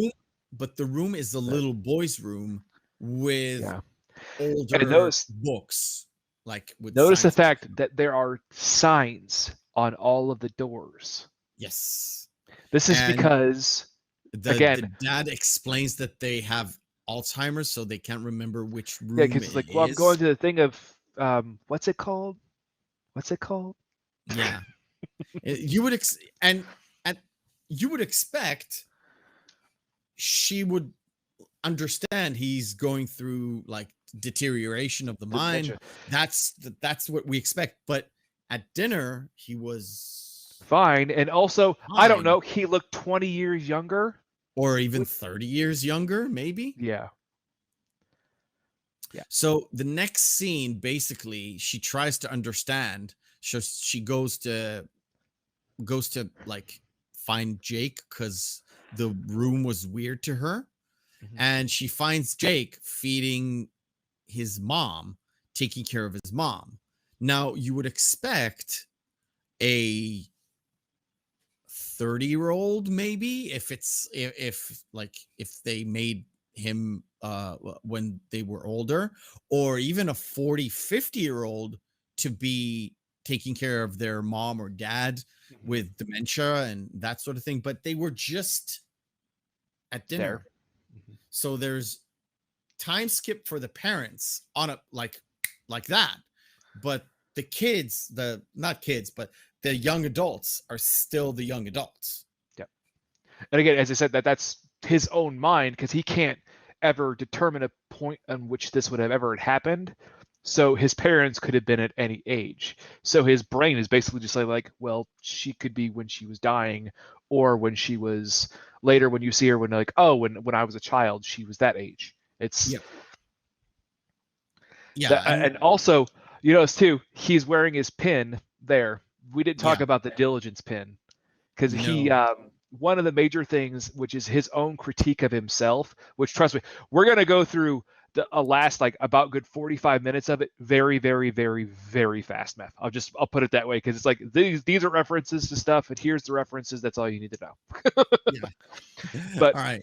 But the room is the little boy's room with older books. Like with notice the fact that there are signs on all of the doors. Yes. This is because the dad explains that they have Alzheimer's, so they can't remember which room. Yeah, because it's like, well, I'm going to the thing of what's it called? Yeah. You would you would expect she would understand he's going through like deterioration of the mind. That's what we expect. But at dinner, he was fine. And also, I don't know, he looked 20 years younger. Or even 30 years younger, maybe. Yeah. So the next scene, basically, she tries to understand. She goes to like find Jake because the room was weird to her. Mm-hmm. And she finds Jake feeding his mom, taking care of his mom. Now, you would expect a 30-year-old, maybe, if they made him when they were older, or even a 40, 50-year-old to be taking care of their mom or dad with dementia and that sort of thing. But they were just at dinner. So there's time skip for the parents on a like that. But the kids, not kids, but the young adults are still the young adults. Yep. And again, as I said, that's his own mind, because he can't ever determine a point on which this would have ever happened. So his parents could have been at any age. So his brain is basically just like, well, she could be when she was dying, or when she was later, when you see her, when like, oh, when I was a child, she was that age. It's and also, you notice too, he's wearing his pin there. We didn't talk about the diligence pin, because he one of the major things, which is his own critique of himself, which, trust me, we're going to go through a last like about good 45 minutes of it very, very, very, very fast, Meth. I'll put it that way, because it's like these are references to stuff, and here's the references. That's all you need to know. But all right.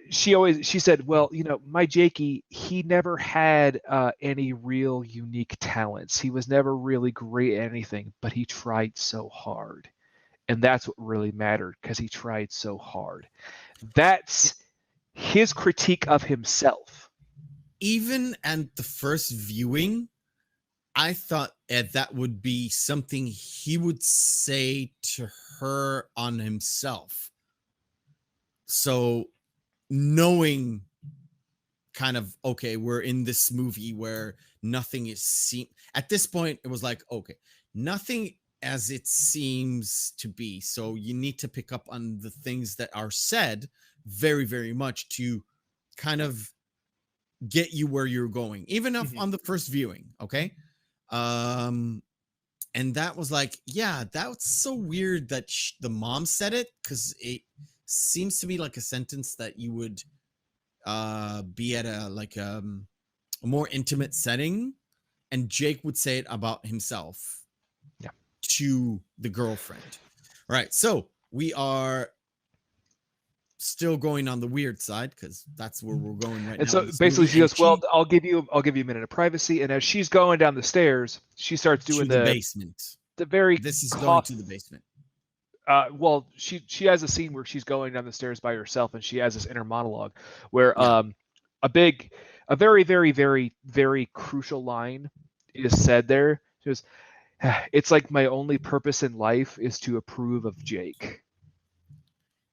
She said, well, my Jakey, he never had any real unique talents. He was never really great at anything, but he tried so hard. And that's what really mattered, because he tried so hard. That's his critique of himself. Even at the first viewing, I thought that would be something he would say to her on himself. So knowing kind of, okay, we're in this movie where nothing is seen. At this point, it was like, okay, nothing as it seems to be. So you need to pick up on the things that are said very, very much to kind of get you where you're going, even if on the first viewing. Okay. And that was like, yeah, that's so weird that the mom said it, because it seems to be like a sentence that you would be at a more intimate setting, and Jake would say it about himself to the girlfriend. All right, so we are still going on the weird side, because that's where we're going right now. And so basically she goes, well, I'll give you a minute of privacy. And as she's going down the stairs, she starts doing the basement. This is going to the basement. Well, she has a scene where she's going down the stairs by herself, and she has this inner monologue where a very, very, very, very crucial line is said there. She goes, it's like my only purpose in life is to approve of Jake.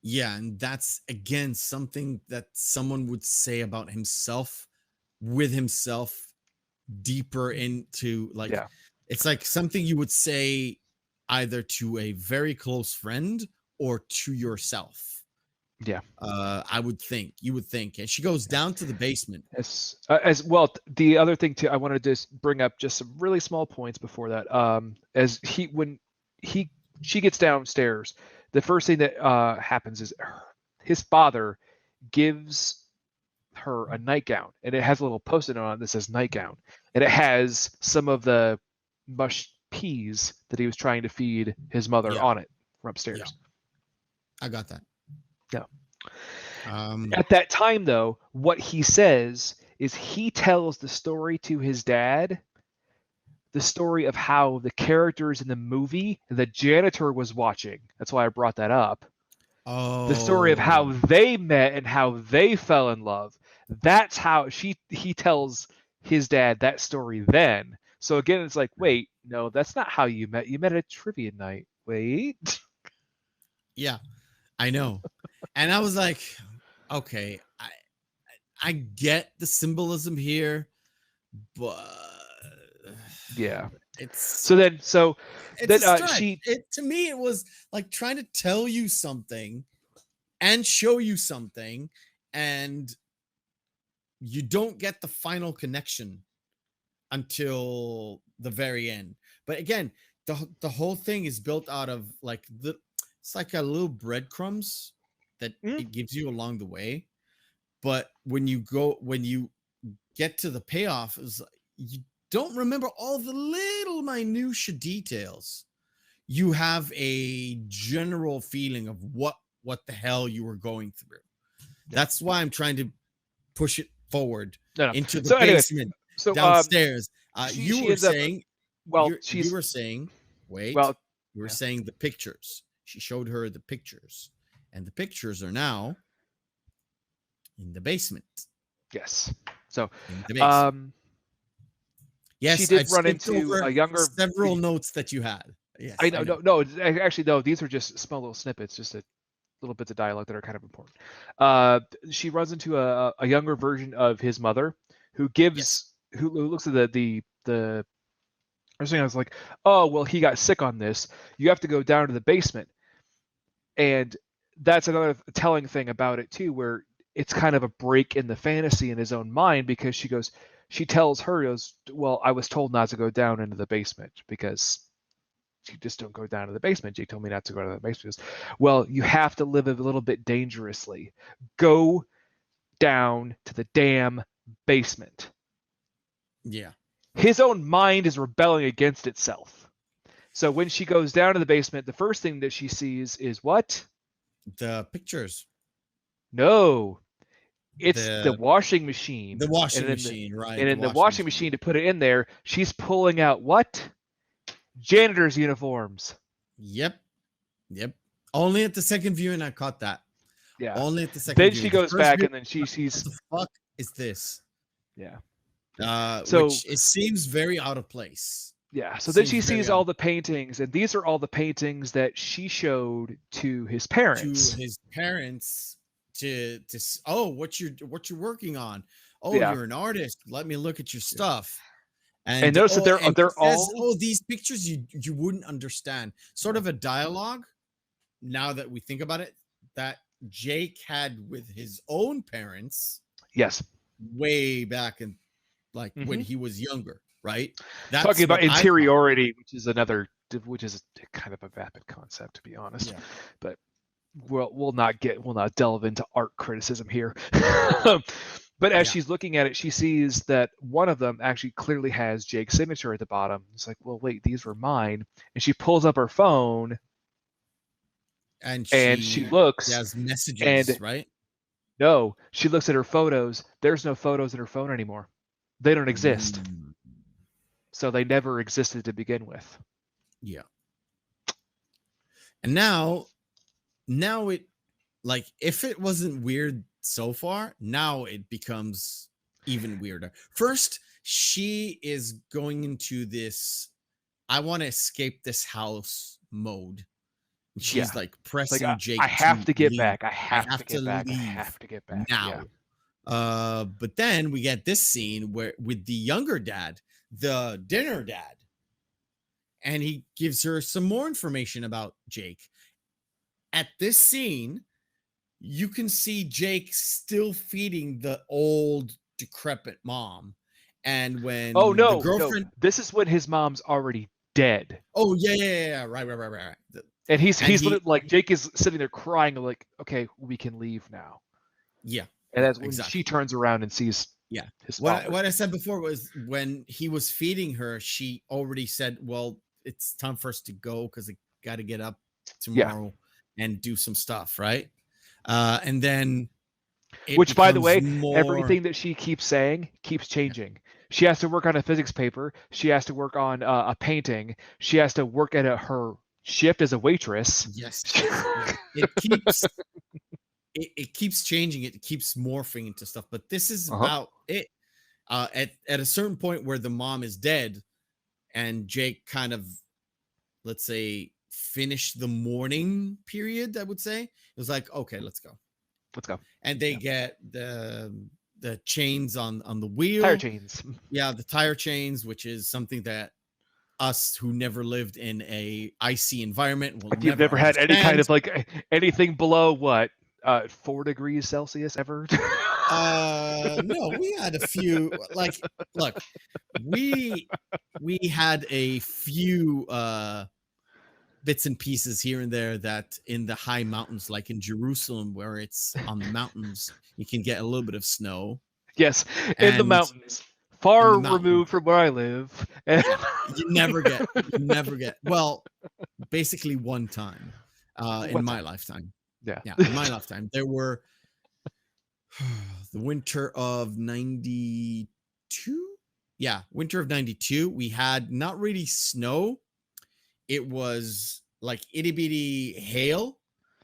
Yeah, and that's again something that someone would say about himself, with himself, deeper into it's like something you would say either to a very close friend or to yourself. Yeah. You would think. And she goes down to the basement. As well, the other thing too, I wanted to just bring up just some really small points before that. As she gets downstairs, the first thing that happens is his father gives her a nightgown, and it has a little post-it on it that says nightgown, and it has some of the mushed peas that he was trying to feed his mother on it from upstairs. I got that. Yeah. At that time, though, what he says is he tells the story to his dad, the story of how the characters in the movie the janitor was watching. That's why I brought that up. Oh. The story of how they met and how they fell in love. That's how he tells his dad that story then. So again, it's like, wait, no, that's not how you met. You met at a trivia night. Wait. Yeah, I know. And I was like, okay, I get the symbolism here, but yeah, it's to me it was like trying to tell you something and show you something, and you don't get the final connection until the very end. But again, the whole thing is built out of like it's like a little breadcrumbs that it gives you along the way. But when you get to the payoff, is you don't remember all the little minutia details. You have a general feeling of what the hell you were going through. That's why I'm trying to push it forward into the basement, downstairs. You were saying the pictures. She showed her the pictures, and the pictures are now in the basement. Yes. So, in the basement. Yes, she did run into a younger several notes that you had. Yes, I know. No, actually, no. These are just small little snippets, just little bits of dialogue that are kind of important. She runs into a younger version of his mother who who looks at the I was like, oh, well, he got sick on this. You have to go down to the basement. And that's another telling thing about it too, where it's kind of a break in the fantasy in his own mind, because she tells her, well, I was told not to go down into the basement because you just don't go down to the basement. Jake told me not to go to the basement. Well, you have to live a little bit dangerously. Go down to the damn basement. Yeah. His own mind is rebelling against itself. So when she goes down to the basement, the first thing that she sees is what? The pictures. No. It's the washing machine. The washing machine, right. And in the washing machine, to put it in there, she's pulling out what? Janitor's uniforms. Yep. Only at the second viewing I caught that. Yeah. Only at the second viewing. Then she goes back and then she sees... What the fuck is this? Yeah. So which it seems very out of place. yeah, so then Seems she very sees out all the paintings, and these are all the paintings that she showed to his parents. to his parents oh, what you're working on. Oh, Yeah. you're an artist. Let me look at your stuff. And notice that And they're he says, all oh, these pictures you wouldn't understand. Sort of a dialogue, now that we think about it, that Jake had with his own parents yes. way back in, like, when Mhm. he was younger, right? Talking That's about what I thought. interiority, which is kind of a vapid concept, to be honest. Yeah. But we'll not delve into art criticism here. But as Yeah. she's looking at it, she sees that one of them actually clearly has Jake's signature at the bottom. It's like, well, wait, these were mine. And she pulls up her phone And and she looks, has messages, and right? no, she looks at her photos. There's no photos in her phone anymore. They don't exist. So they never existed to begin with. Yeah. And now it, like, if it wasn't weird so far, now it becomes even weirder. First, she is going into this I want to escape this house mode. She's like pressing Like, Jake I have to get leave. back. I have to get back. I leave have to get back now. Yeah. But then we get this scene where with the younger dad, the dinner dad, and he gives her some more information about Jake. At this scene, you can see Jake still feeding the old decrepit mom. And when Oh no, the girlfriend, no. This is when his mom's already dead. oh yeah, right. And he's And literally like, Jake is sitting there crying, like, okay, we can leave now. Yeah. And that's when exactly. she turns around and sees Yeah. his What father. I said before was when he was feeding her, she already said, well, it's time for us to go because I got to get up tomorrow and do some stuff, right? And then which, by the way, more... everything that she keeps saying keeps changing. She has to work on a physics paper. She has to work on a painting. She has to work at her shift as a waitress. Yes. It keeps it keeps changing. It keeps morphing into stuff. But this is about it. At a certain point where the mom is dead and Jake kind of, let's say, finished the mourning period, I would say. It was like, okay, let's go. And they get the chains on the wheel. Tire chains. Yeah, the tire chains, which is something that us who never lived in a icy environment will You've never had any kind of, like, anything below what, 4 degrees Celsius ever? No, we had a few. Like, look, we had a few bits and pieces here and there that in the high mountains, like in Jerusalem, where it's on the mountains, you can get a little bit of snow. Yes, in the mountains, far removed from where I live. You never get. Well, basically one time in my lifetime. Yeah, in my lifetime, there were the winter of 92. Yeah, winter of 92. We had not really snow. It was like itty bitty hail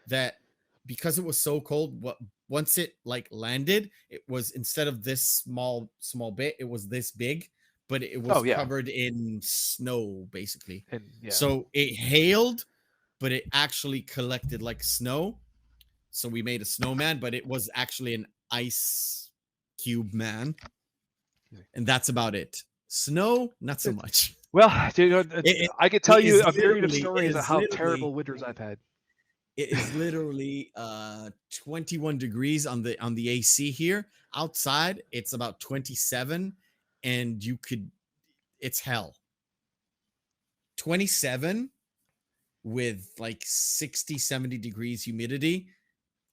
that, because it was so cold, once it like landed, it was, instead of this small bit, it was this big, but it was covered in snow basically. So it hailed, but it actually collected like snow. So we made a snowman, but it was actually an ice cube man. And that's about it. Snow, not so much. Well, dude, I could tell you a myriad of stories of how terrible winters I've had. It is literally 21 degrees on the AC here. Outside, it's about 27, and it's hell. 27 with like 60, 70 degrees humidity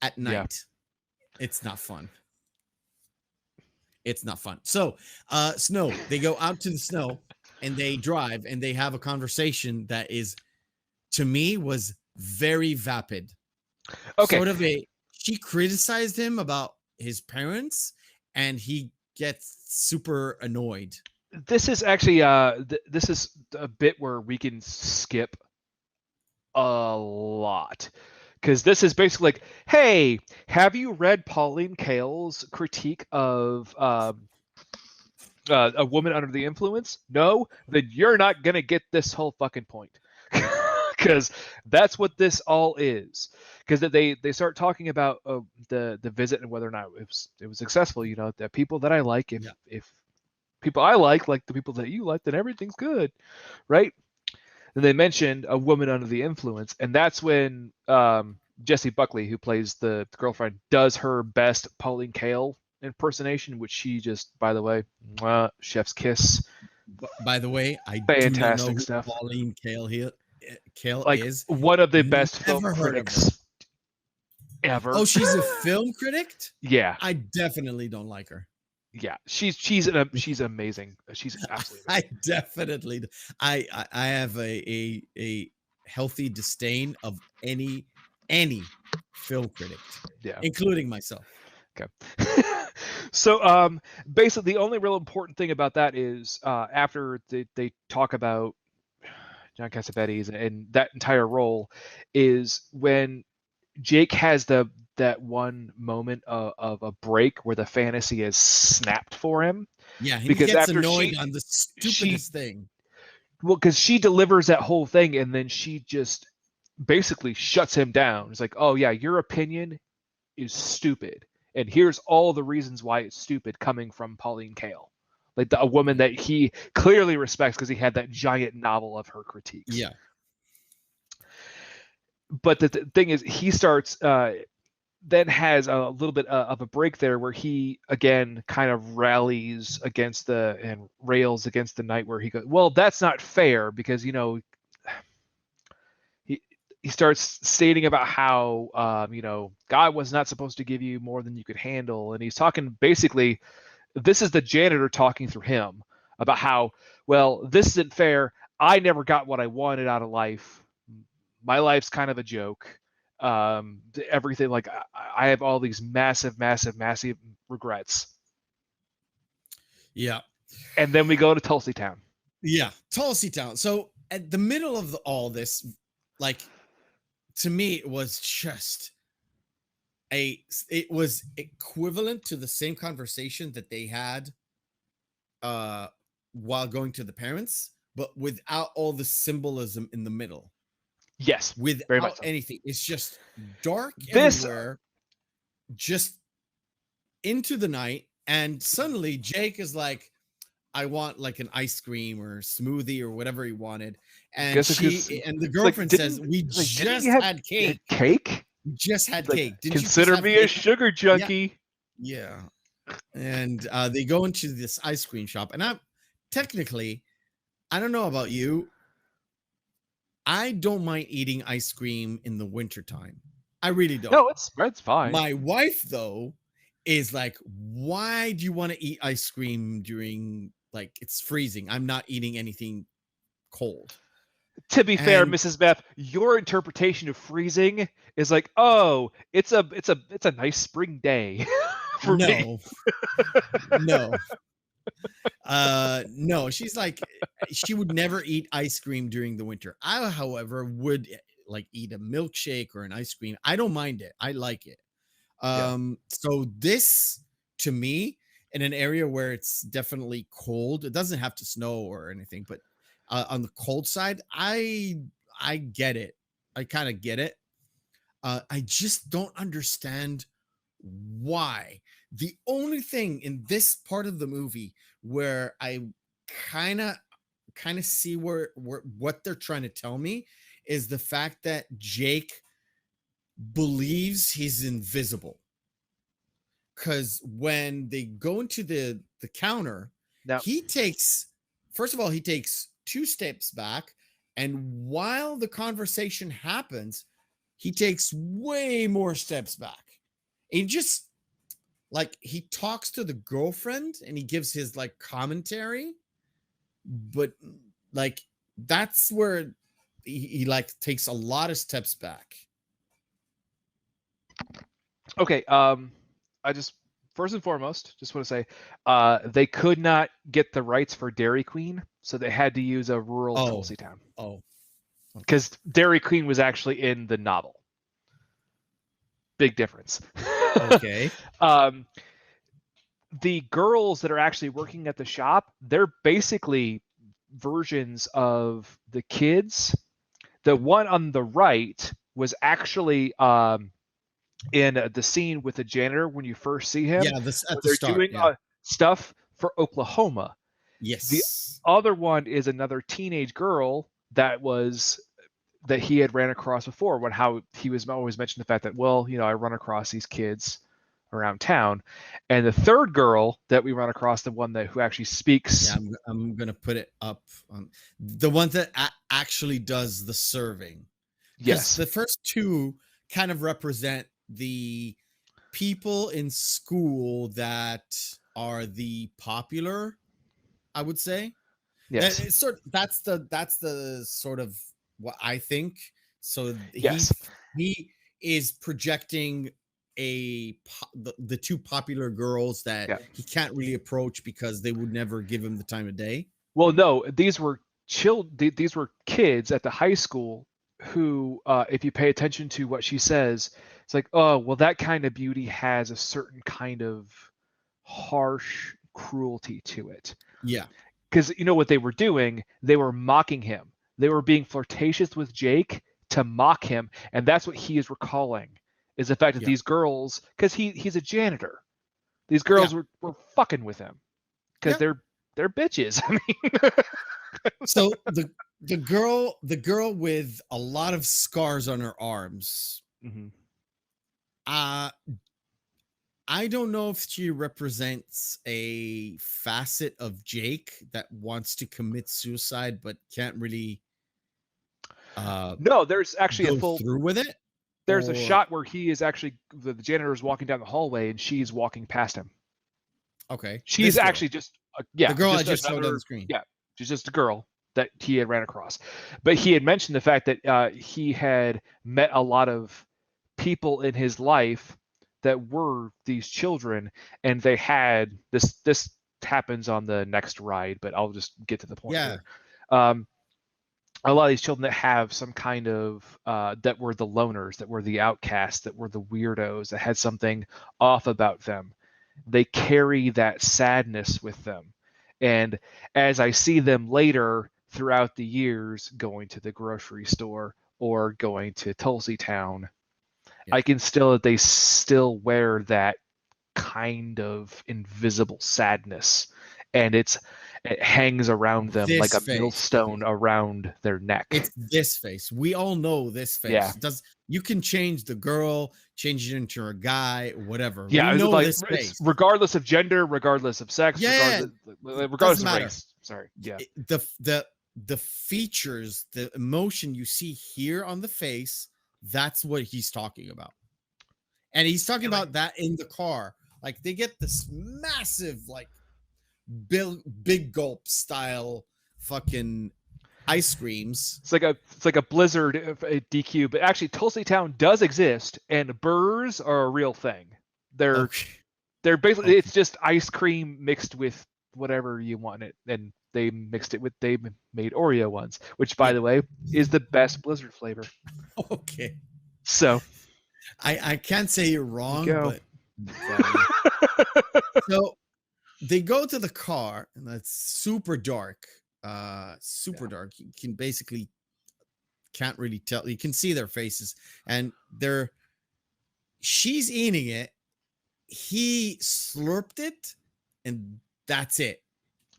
at night. Yeah. It's not fun. It's not fun. So, snow, they go out to the snow and they drive and they have a conversation that is, to me, was very vapid. Okay. Sort of she criticized him about his parents and he gets super annoyed. This is actually, this is a bit where we can skip a lot. Because this is basically like, hey, have you read Pauline Kael's critique of A woman under the influence? No, then you're not gonna get this whole fucking point, because that's what this all is. Because they start talking about the visit and whether or not it was successful. You know, the people that I like, if people I like the people that you like, then everything's good, right? Then they mentioned a woman under the influence, and that's when Jessie Buckley, who plays the girlfriend, does her best Pauline Kael impersonation, which she just, by the way, chef's kiss. By the way, I do not know Fantastic who stuff. Pauline Kael Like is. one of the best film Never heard of her. critics ever. Oh, she's a film critic? Yeah, I definitely don't like her. yeah. She's amazing. She's absolutely amazing. I definitely I have a healthy disdain of any film critic, Yeah. including myself. Okay. So basically the only real important thing about that is after they talk about John Cassavetes and that entire role is when Jake has that one moment of a break where the fantasy is snapped for him. Yeah, he because gets after annoyed on the stupidest thing. Well, because she delivers that whole thing and then she just basically shuts him down. It's like, oh yeah, your opinion is stupid, and here's all the reasons why it's stupid coming from Pauline Kael, like a woman that he clearly respects because he had that giant novel of her critiques. Yeah. But the thing is, he starts then has a little bit of a break there where he again kind of rallies against and rails against the night, where he goes, well, that's not fair, because he starts stating about how God was not supposed to give you more than you could handle, and he's talking basically, this is the janitor talking through him about how, well, this isn't fair. I never got what I wanted out of life. My life's kind of a joke. Everything, like I have all these massive regrets. Yeah. And then we go to Tulsi Town. Yeah, Tulsi Town. So at the middle of all this, like, to me, it was just it was equivalent to the same conversation that they had while going to the parents, but without all the symbolism in the middle. Yes, without anything. It's just dark everywhere, just into the night, and suddenly Jake is like, I want like an ice cream or smoothie or whatever he wanted, and the girlfriend says, we just had cake. We just had cake. Didn't consider me a sugar junkie? Yeah. And they go into this ice cream shop, and I don't know about you, I don't mind eating ice cream in the wintertime. I really don't. No, it's fine. My wife, though, is like, why do you want to eat ice cream during, like, it's freezing? I'm not eating anything cold. To be fair, Mrs. Beth, your interpretation of freezing is like, oh, it's a nice spring day for me. No. No, she's like, she would never eat ice cream during the winter. I, however, would like eat a milkshake or an ice cream. I don't mind it. I like it. So this, to me, in an area where it's definitely cold, it doesn't have to snow or anything, but on the cold side, I get it. I kind of get it. I just don't understand why. The only thing in this part of the movie where I kind of see where what they're trying to tell me is the fact that Jake believes he's invisible. Because when they go into the counter, he takes 2 steps back, and while the conversation happens, he takes way more steps back. He just, like, he talks to the girlfriend and he gives his like commentary, but like that's where he like takes a lot of steps back. Okay, I just, first and foremost, just want to say, they could not get the rights for Dairy Queen, so they had to use a rural Tulsi Town. Because Dairy Queen was actually in the novel. Big difference. Okay. the girls that are actually working at the shop, they're basically versions of the kids. The one on the right was actually in the scene with the janitor when you first see him, Yeah, this where at the they're start. doing Yeah. stuff for Oklahoma. The Yes. other one is another teenage girl that he had ran across before. When how he was always mentioned the fact that, well, I run across these kids around town, and the third girl that we run across, the one who actually speaks. Yeah, I'm gonna put it up on the one that actually does the serving, because Yes, the first two kind of represent the people in school that are the popular, I would say. That yes, it's that's the sort of what I think. So yes, he is projecting the two popular girls that yeah. he can't really approach because they would never give him the time of day. Well, no, these were these were kids at the high school who, if you pay attention to what she says, it's like, oh, well, that kind of beauty has a certain kind of harsh cruelty to it. Yeah, Because you know what they were doing? They were mocking him. They were being flirtatious with Jake to mock him, and that's what he is recalling, is the fact that yeah, these girls, because he's a janitor, these yeah, girls were fucking with him because yeah. they're bitches. I mean, So the girl with a lot of scars on her arms, Mhm. uh I don't know if she represents a facet of Jake that wants to commit suicide but can't really uh No, there's actually a go full. through with it, There's a or shot where he is actually the janitor is walking down the hallway and she's walking past him. okay, She's this girl, actually just the yeah, girl I just just showed on the another screen. yeah, she's just a girl that he had ran across. But he had mentioned the fact that he had met a lot of people in his life that were these children, and they had this happens on the next ride, but I'll just get to the point Yeah, here. Um, a lot of these children that have some kind of that were the loners, that were the outcasts, that were the weirdos, that had something off about them, they carry that sadness with them. And as I see them later throughout the years going to the grocery store or going to Tulsi Town, yeah. I can still they still wear that kind of invisible sadness, and it hangs around them like This a face. millstone around their It's neck. this face. We all know this Yeah. face. Does you can change the girl, change it into a guy, whatever. We Yeah, it's know like this it's face. regardless of gender, regardless of sex, Yeah, regardless doesn't of matter. race. Sorry. Yeah. The features, the emotion you see here on the face, that's what he's talking about. And he's talking And like about that in the car. Like they get this massive, like big gulp style fucking ice creams. it's like a blizzard of a DQ, but actually Tulsi Town does exist, and burrs are a real thing. They're Okay. they're basically Okay. it's just ice cream mixed with whatever you want it, and they made Oreo ones, which by Yeah. the way is the best blizzard flavor. Okay. So I can't say you're there you wrong, go. but so they go to the car and that's super dark. Super Yeah. dark. You can basically can't really tell. You can see their faces and she's eating it. He slurped it and that's it.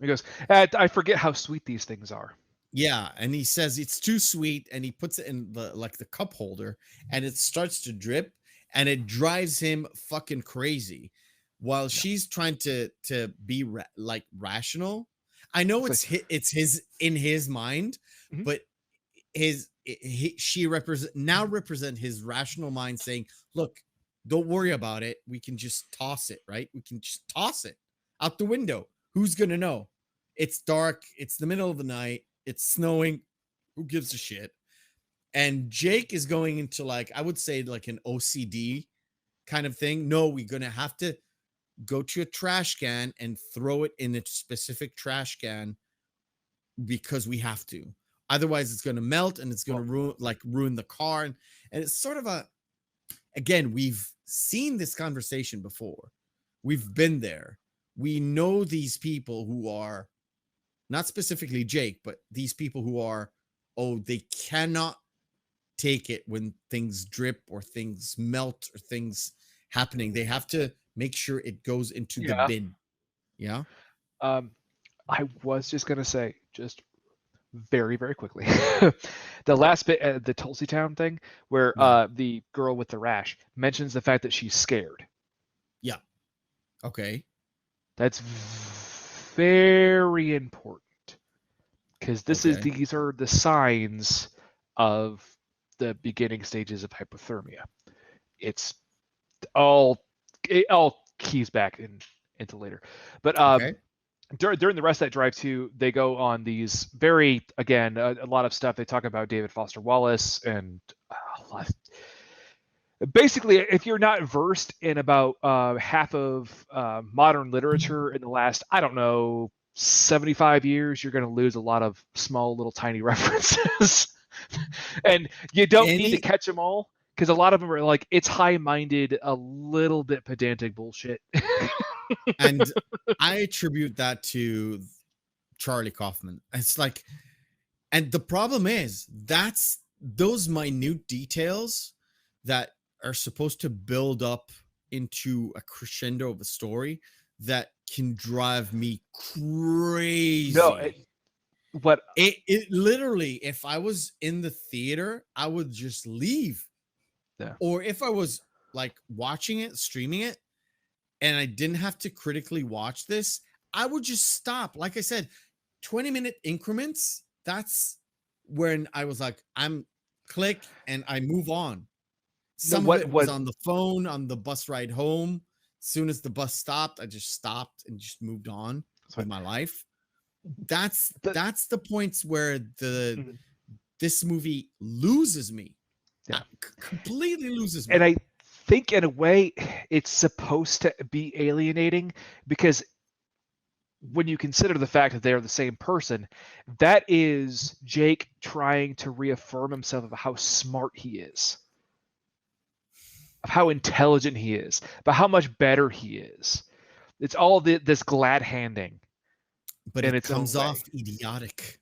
He goes, I forget how sweet these things are. Yeah, and he says it's too sweet, and he puts it in the cup holder, and it starts to drip, and it drives him fucking crazy. While Yeah. she's trying to be like rational, I know It's like, it's his in his mind, mhm. but she represent his rational mind saying, "Look, don't worry about it. We can just toss it, right? We can just toss it out the window. Who's gonna know? It's dark. It's the middle of the night. It's snowing. Who gives a shit?" And Jake is going into like I would say like an OCD kind of thing. No, we're gonna have to go to a trash can and throw it in a specific trash can because we have to. Otherwise, it's gonna melt and it's gonna Well, ruin the car. And it's sort of again, we've seen this conversation before. We've been there. we know these people who are not specifically Jake, but these people who are, oh, they cannot take it when things drip or things melt or things happening. They have to make sure it goes into the Yeah. bin. Yeah. I was just gonna say, just very, very quickly, the last bit, the Tulsi Town thing, where Yeah. the girl with the rash mentions the fact that she's scared. Yeah. Okay. That's very important because Okay. these are the signs of the beginning stages of hypothermia. It's it all keys back into later, but Okay. during the rest of that drive too, they go on these very, again, a lot of stuff. They talk about David Foster Wallace and a lot. Basically, if you're not versed in about half of modern literature in the last, I don't know, 75 years, you're going to lose a lot of small little tiny references. And you don't need to catch them all, because a lot of them are like, it's high-minded, a little bit pedantic bullshit. And I attribute that to Charlie Kaufman. It's like, and the problem is that's those minute details that are supposed to build up into a crescendo of a story that can drive me crazy. No, it literally, if I was in the theater, I would just leave. Yeah. Or if I was like watching it, streaming it, and I didn't have to critically watch this, I would just stop. Like I said, 20-minute increments. That's when I was like, I'm click and I move on. Some of it was on the phone on the bus ride home. As soon as the bus stopped, I just stopped and just moved on with my life. That's the points where this movie loses me. Yeah. Completely loses me. And I think in a way it's supposed to be alienating, because when you consider the fact that they're the same person, that is Jake trying to reaffirm himself of how smart he is, of how intelligent he is, but how much better he is. It's all this glad handing, but it comes off idiotic.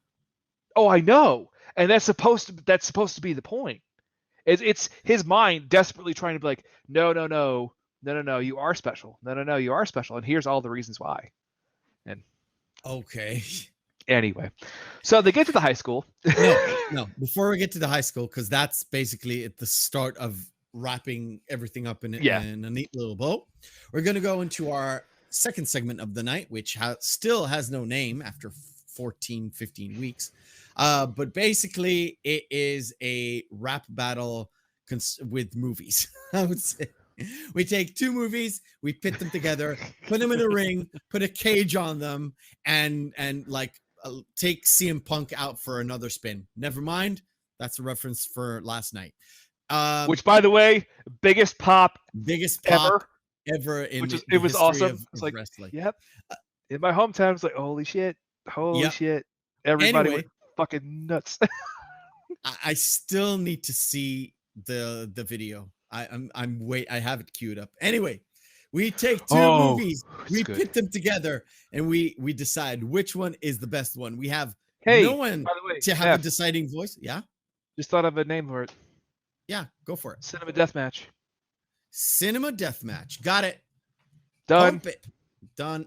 Oh, I know, and that's supposed to be the point. It's his mind desperately trying to be like, no, you are special. No, you are special, and here's all the reasons why. And okay. Anyway, so they get to the high school. No. Before we get to the high school, because that's basically at the start of wrapping everything up in a neat little bow. We're going to go into our second segment of the night, which still has no name after 14, 15 weeks. But basically, it is a rap battle with movies. I would say we take two movies, we pit them together, put them in a ring, put a cage on them, and like take CM Punk out for another spin. Never mind, that's a reference for last night. Which, by the way, biggest pop ever in it was awesome. Of it's like wrestling. Yep. In my hometown, it's like holy shit. Everybody went fucking nuts. I still need to see the video. I have it queued up. Anyway, we take two movies, we pit them together, and we decide which one is the best one. We have no one by the way, to have a deciding voice. Yeah. Just thought of a name for it. Yeah, go for it. Cinema Deathmatch. Cinema Deathmatch. Got it. Done. Pump it. Done.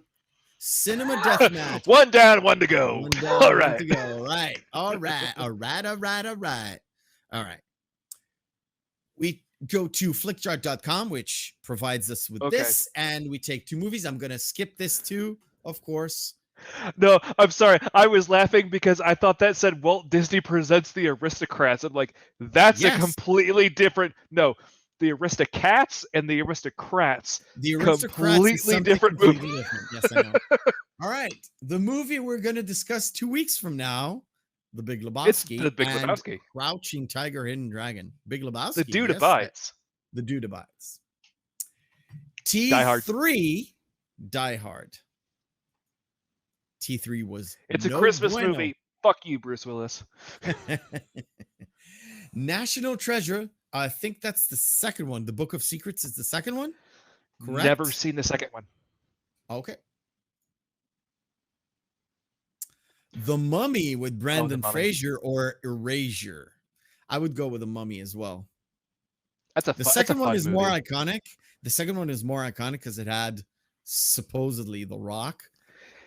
Cinema Deathmatch. One down, one to go. All right. One to go. Right. All right. We go to flickchart.com, which provides us with this, and we take two movies. I'm going to skip this too, of course. No, I'm sorry. I was laughing because I thought that said Walt Disney Presents the Aristocrats. I'm like, that's a completely different. No, the Aristocats and the Aristocrats. The Aristocrats completely different movie. Yes, I know. All right. The movie we're going to discuss 2 weeks from now, The Big Lebowski. It's The Big Lebowski. Crouching Tiger, Hidden Dragon. Big Lebowski. The Dude Abides. The Dude Abides. T3, Die Hard. T3 was It's a Christmas movie. Fuck you, Bruce Willis. National Treasure. I think that's the second one. The Book of Secrets is the second one. Correct? Never seen the second one. Okay. The Mummy with Brandon Mummy. Fraser or Erasure. I would go with The Mummy as well. The second one is movie. more iconic. The second one is more iconic because it had supposedly The Rock,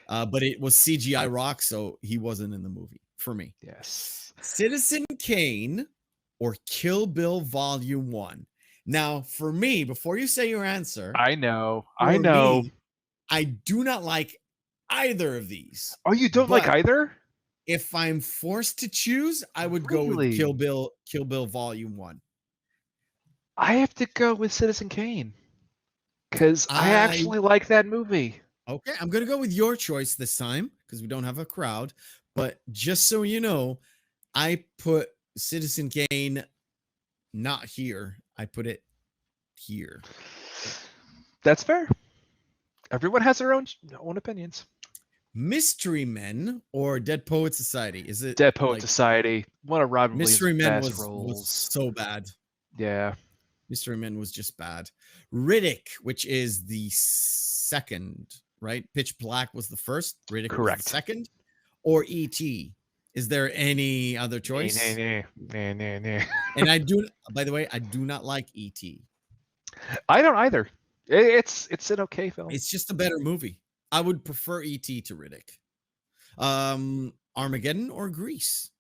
but it was CGI Rock, so he wasn't in the movie for me. Yes. Citizen Kane or Kill Bill Volume 1. Now, for me, before you say your answer, I know. me, I do not like either of these. Oh, you don't like either? If I'm forced to choose, I would go with Kill Bill Volume 1. I have to go with Citizen Kane because I actually like that movie. Okay, I'm going to go with your choice this time because we don't have a crowd. But just so you know, I put Citizen Kane not here. I put it here. That's fair. Everyone has their own opinions. Mystery Men or Dead Poet Society? Is it Dead Poet Society? One of Robin Mystery Williams' Men best roles. was so bad. Yeah. Mystery Men was just bad. Riddick, which is the second, right? Pitch Black was the first. Riddick Correct. was the second. Or E.T. Is there any other choice? Nah. And I do, by the way, I do not like E.T. I don't either. It's an okay film. It's just a better movie. I would prefer E.T. to Riddick. Armageddon or Grease?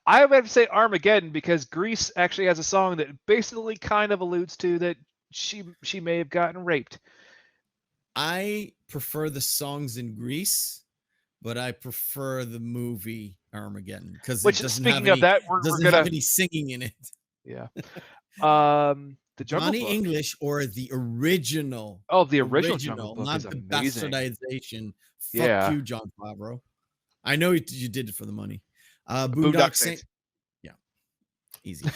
I would have to say Armageddon because Grease actually has a song that basically kind of alludes to that she may have gotten raped. I prefer the songs in Grease, but I prefer the movie Armageddon because it doesn't have any, have any singing in it. Yeah. The Johnny English or the original? Oh, the original Jungle Book not is the amazing. bastardization. Fuck you, John Favreau. I know you did it for the money. Boondock Saints. Yeah, easy.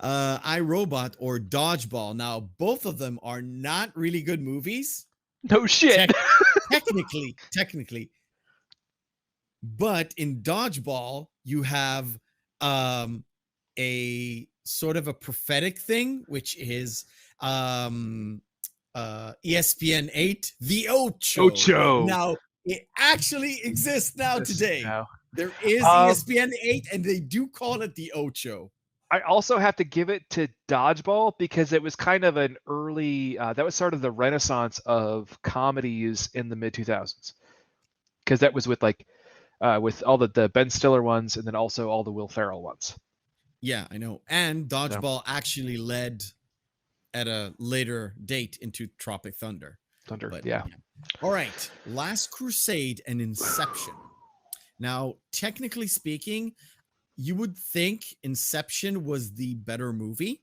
iRobot or Dodgeball. Now, both of them are not really good movies. No shit. Technically. But in Dodgeball, you have a sort of a prophetic thing, which is ESPN 8, the Ocho. Now, it actually exists today. There is ESPN 8, and they do call it the Ocho. I also have to give it to Dodgeball because it was kind of an early, that was sort of the renaissance of comedies in the mid-2000s. Because that was with with all the Ben Stiller ones and then also all the Will Ferrell ones. Yeah, I know. And Dodgeball actually led at a later date into Tropic Thunder. Yeah. All right. Last Crusade and Inception. Now, technically speaking, you would think Inception was the better movie,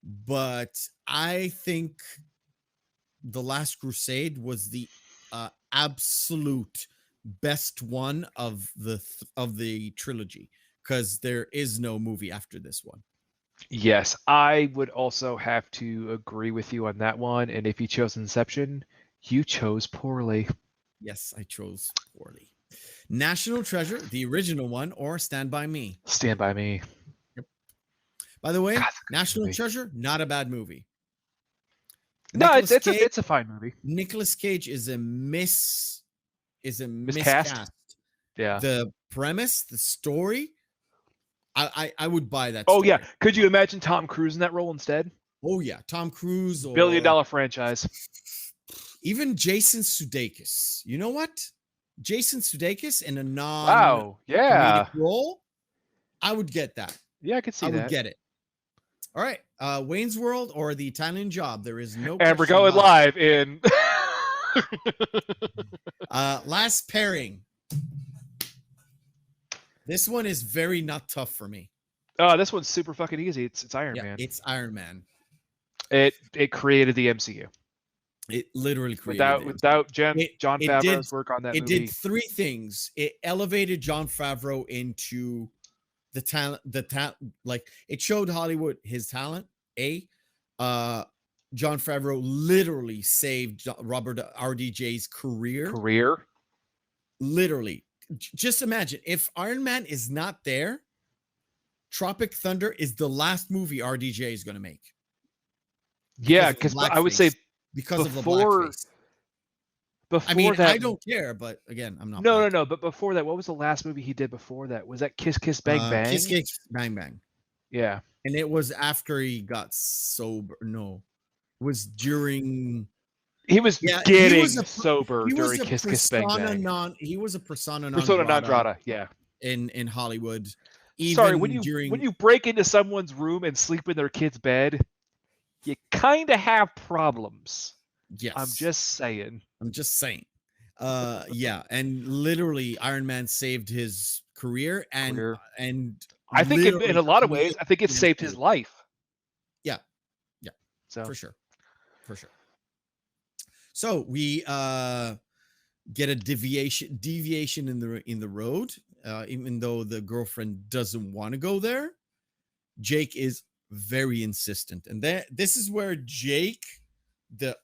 but I think The Last Crusade was the absolute best one of the trilogy because there is no movie after this one. Yes, I would also have to agree with you on that one. And if you chose Inception, you chose poorly. Yes, I chose poorly. National Treasure, the original one, or Stand By Me? Stand By Me. Yep. By the way, National Treasure, not a bad movie. No, it's a fine movie. Nicolas Cage is a miscast. Yeah. The premise, the story, I would buy that. Oh, yeah. Could you imagine Tom Cruise in that role instead? Oh, yeah. Tom Cruise. Or billion-dollar franchise. Even Jason Sudeikis. You know what? Jason Sudeikis in a role, I would get that. Yeah, I could see that. I would get it. All right. Wayne's World or The Italian Job. There is no. And we're going live in. Last pairing. This one is very not tough for me. Oh, this one's super fucking easy. It's Iron Man. It's Iron Man. It created the MCU. It literally created without John Favreau's work on that movie. It did three things. It elevated John Favreau into the talent. Like it showed Hollywood his talent. John Favreau literally saved Robert RDJ's career. Literally. Just imagine if Iron Man is not there, Tropic Thunder is the last movie RDJ is going to make. Yeah, because I would say because of the blackface. before I mean, that, I don't care, but again, I'm not no. black. But before that, what was the last movie he did before that? Was that Kiss Kiss Bang Bang? Kiss Kiss Bang Bang. Yeah. And it was after he got sober. No, it was during. He was Yeah, getting sober he was during a Kiss Kiss Bang persona Bang. non he was a persona non Persona non grata grata, yeah. in Hollywood. Sorry, Even when you break into someone's room and sleep in their kid's bed, you kind of have problems. yes, I'm just saying. Yeah, and literally Iron Man saved his career and I think in a lot of ways, I think it saved his life. Yeah. So for sure. So we get a deviation in the road, even though the girlfriend doesn't want to go there. Jake is very insistent, and this is where Jake, the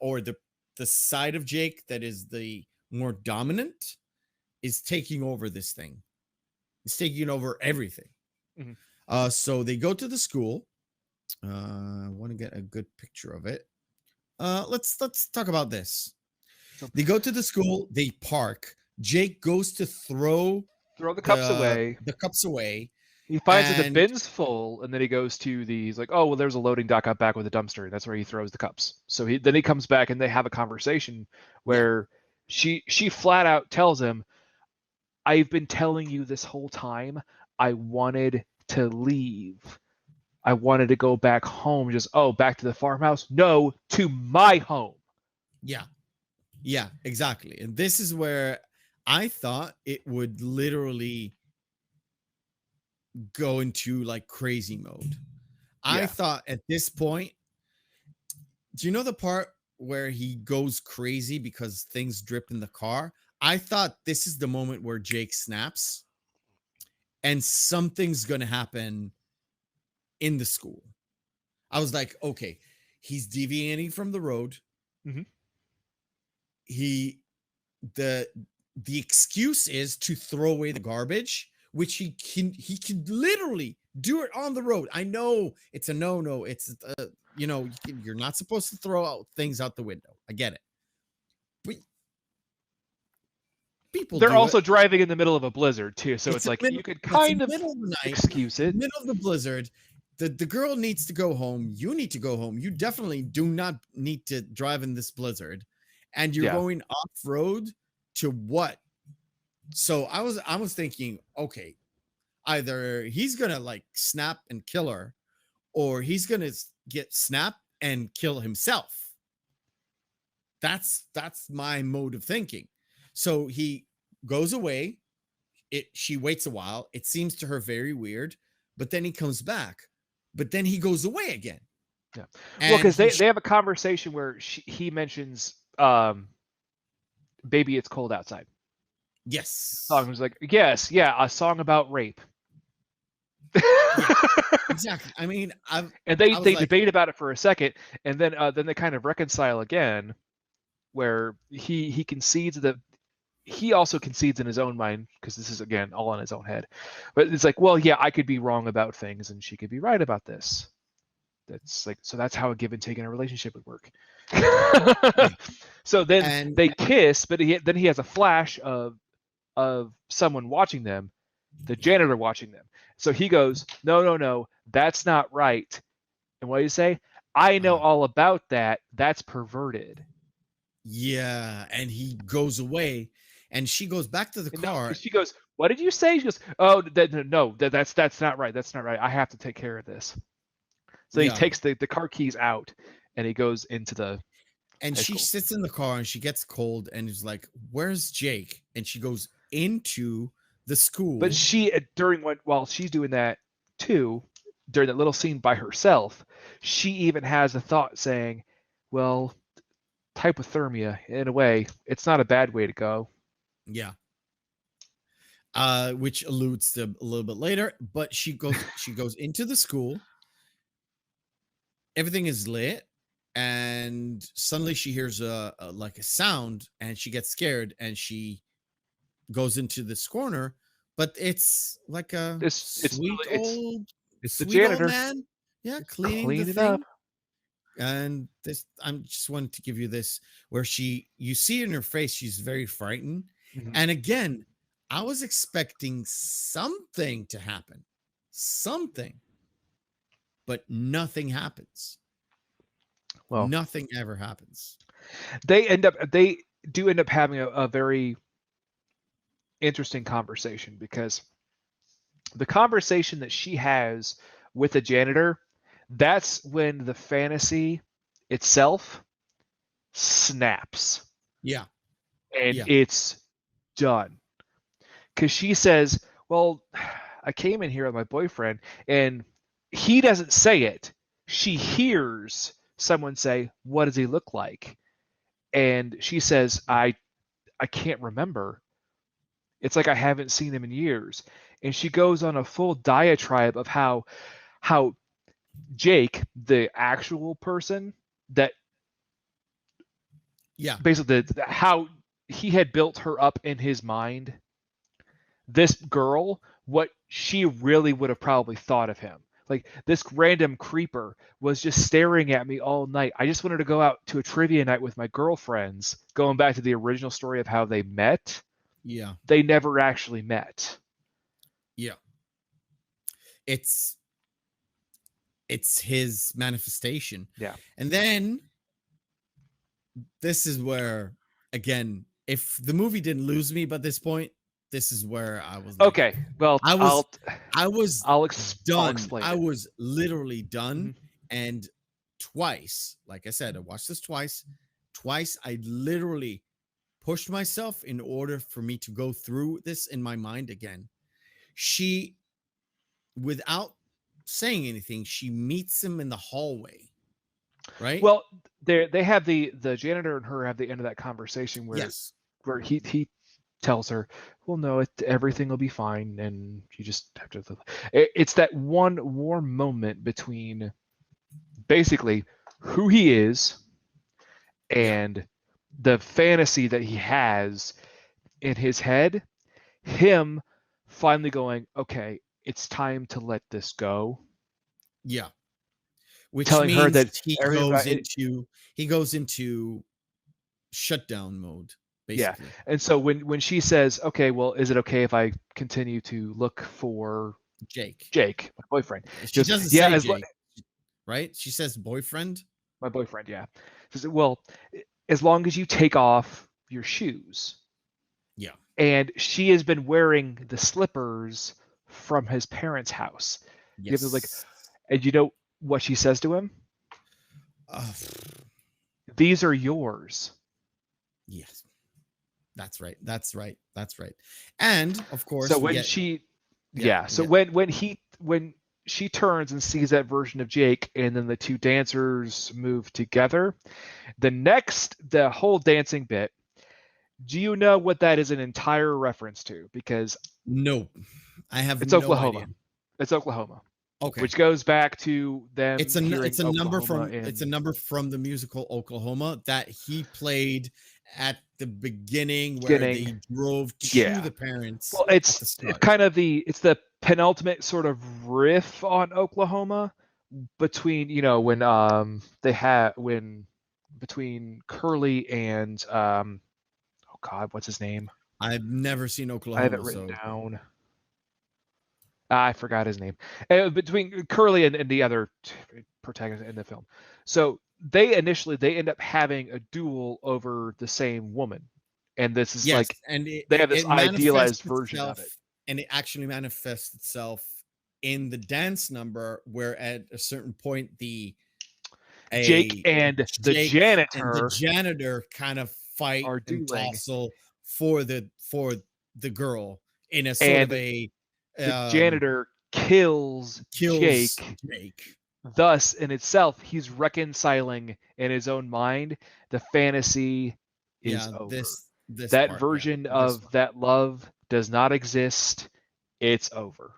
side of Jake that is the more dominant, is taking over this thing. It's taking over everything. Mm-hmm. So they go to the school. I want to get a good picture of it. Let's talk about this. They go to the school. They park. Jake goes to throw the cups away. The cups away. He finds that the bin's full, and then he goes to he's like, oh, well, there's a loading dock out back with a dumpster. That's where he throws the cups. So then he comes back, and they have a conversation where she flat out tells him, I've been telling you this whole time, I wanted to leave. I wanted to go back home. Just, back to the farmhouse? No, to my home. Yeah, exactly. And this is where I thought it would literally go into like crazy mode. I thought at this point, do you know the part where he goes crazy because things dripped in the car? I thought this is the moment where Jake snaps and something's going to happen in the school. I was like, okay, he's deviating from the road. Mm-hmm. The excuse is to throw away the garbage, which he can literally do it on the road. I know it's a no. It's you're not supposed to throw out things out the window. I get it. But they're also driving in the middle of a blizzard too, so it's like you could kind of middle of the night, excuse it. Middle of the blizzard. The girl needs to go home. You need to go home. You definitely do not need to drive in this blizzard. And you're going off road to what? So I was thinking, okay, either he's gonna like snap and kill her, or he's gonna get snap and kill himself. That's my mode of thinking. So he goes away. She waits a while. It seems to her very weird, but then he comes back. But then he goes away again. Yeah. Well, because they have a conversation where he mentions, "Baby, it's cold outside." Yes. Song was like, yes, a song about rape. Exactly. I mean, and they debate about it for a second, and then they kind of reconcile again, where he concedes that he also concedes in his own mind, because this is again all in his own head. But it's like, well, yeah, I could be wrong about things, and she could be right about this. That's like, so that's how a give and take in a relationship would work. So then they kiss, but then he has a flash of someone watching them, the janitor watching them. So he goes, no, that's not right. And what do you say? I know all about that. That's perverted. Yeah, and he goes away, and she goes back to the car. No, she goes, what did you say? She goes, oh, no, that's not right. That's not right. I have to take care of this. So he takes the car keys out, and he goes into the. And she sits in the car, and she gets cold, and is like, "Where's Jake?" And she goes into the school. But she while she's doing that too, during that little scene by herself, she even has a thought saying, "Well, hypothermia, in a way, it's not a bad way to go." Yeah. Which alludes to a little bit later, but she goes into the school. Everything is lit, and suddenly she hears a sound, and she gets scared, and she goes into this corner, but it's like it's the janitor. Old man, cleaning the it thing up. And this, I'm just wanting to give you this where you see in her face, she's very frightened. Mhm. And again, I was expecting something to happen, something, but nothing happens. Well, Nothing ever happens. they do end up having a very interesting conversation, because the conversation that she has with the janitor, that's when the fantasy itself snaps Yeah. and Yeah. it's done. Because she says, well, I came in here with my boyfriend, and he doesn't say it. She hears someone say, what does he look like? And she says, I can't remember. It's like I haven't seen him in years. And she goes on a full diatribe of how Jake, the actual person, that Yeah. basically how he had built her up in his mind, this girl, what she really would have probably thought of him. Like, this random creeper was just staring at me all night. I just wanted to go out to a trivia night with my girlfriends. Going back to the original story of how they met, Yeah. they never actually met. Yeah. It's his manifestation. Yeah. And then this is where, again, if the movie didn't lose me by this point, this is where I was like, Okay. Well, I was I was I'll done. explain I it. was literally done. Mhm. And twice, like I said, I watched this twice. Twice, I literally pushed myself in order for me to go through this in my mind again. She, without saying anything, she meets him in the hallway, right? Well, they have the janitor and her have the end of that conversation where Yes. he tells her, well, no, everything will be fine, and you just have to. It's that one warm moment between basically who he is Yeah. and the fantasy that he has in his head. Him finally going, okay, it's time to let this go. Yeah. Which Telling her means that everybody, he goes into shutdown mode, yeah. basically. And so when she says, okay, well, is it okay if I continue to look for Jake. Jake, my boyfriend? He She goes, doesn't yeah, say Jake, right? She says boyfriend. my boyfriend, yeah. She says, well, as long as you take off your shoes. Yeah. And she has been wearing the slippers from his parents' house. He was like, Yes. and you know what she says to him? Uh, These are yours. yes. That's right. That's right. That's right. And of So course, we when get she, yeah, yeah. we So get when she turns and sees that version of Jake, and then the two dancers move together, the whole dancing bit. Do you know what that is an entire reference to? Because no. I have it's no idea. Oklahoma. It's Oklahoma, Okay. which goes back to them hearing It's a number Oklahoma from in. the musical Oklahoma that he played at the beginning where Beginning. they drove to Yeah. the parents Well, at the it's start. kind of it's the penultimate sort of riff on Oklahoma, between when they had when between Curly and oh God, what's his name? I've never seen I have it Oklahoma, written so down. I forgot his name. Between Curly and the other protagonist in the film. So they end up having a duel over the same woman, and this is yes, like and they have this it manifests idealized version of itself, it. and it actually manifests itself in the dance number, where at a certain point Jake a and the Jake and the janitor janitor kind of fight are and dueling, tussle for the girl in a sort of and a the um janitor kills kills Jake. Jake. Thus, in itself, he's reconciling in his own mind. The fantasy is Yeah, over. this That part, yeah, version this of part. that love does not exist. It's over.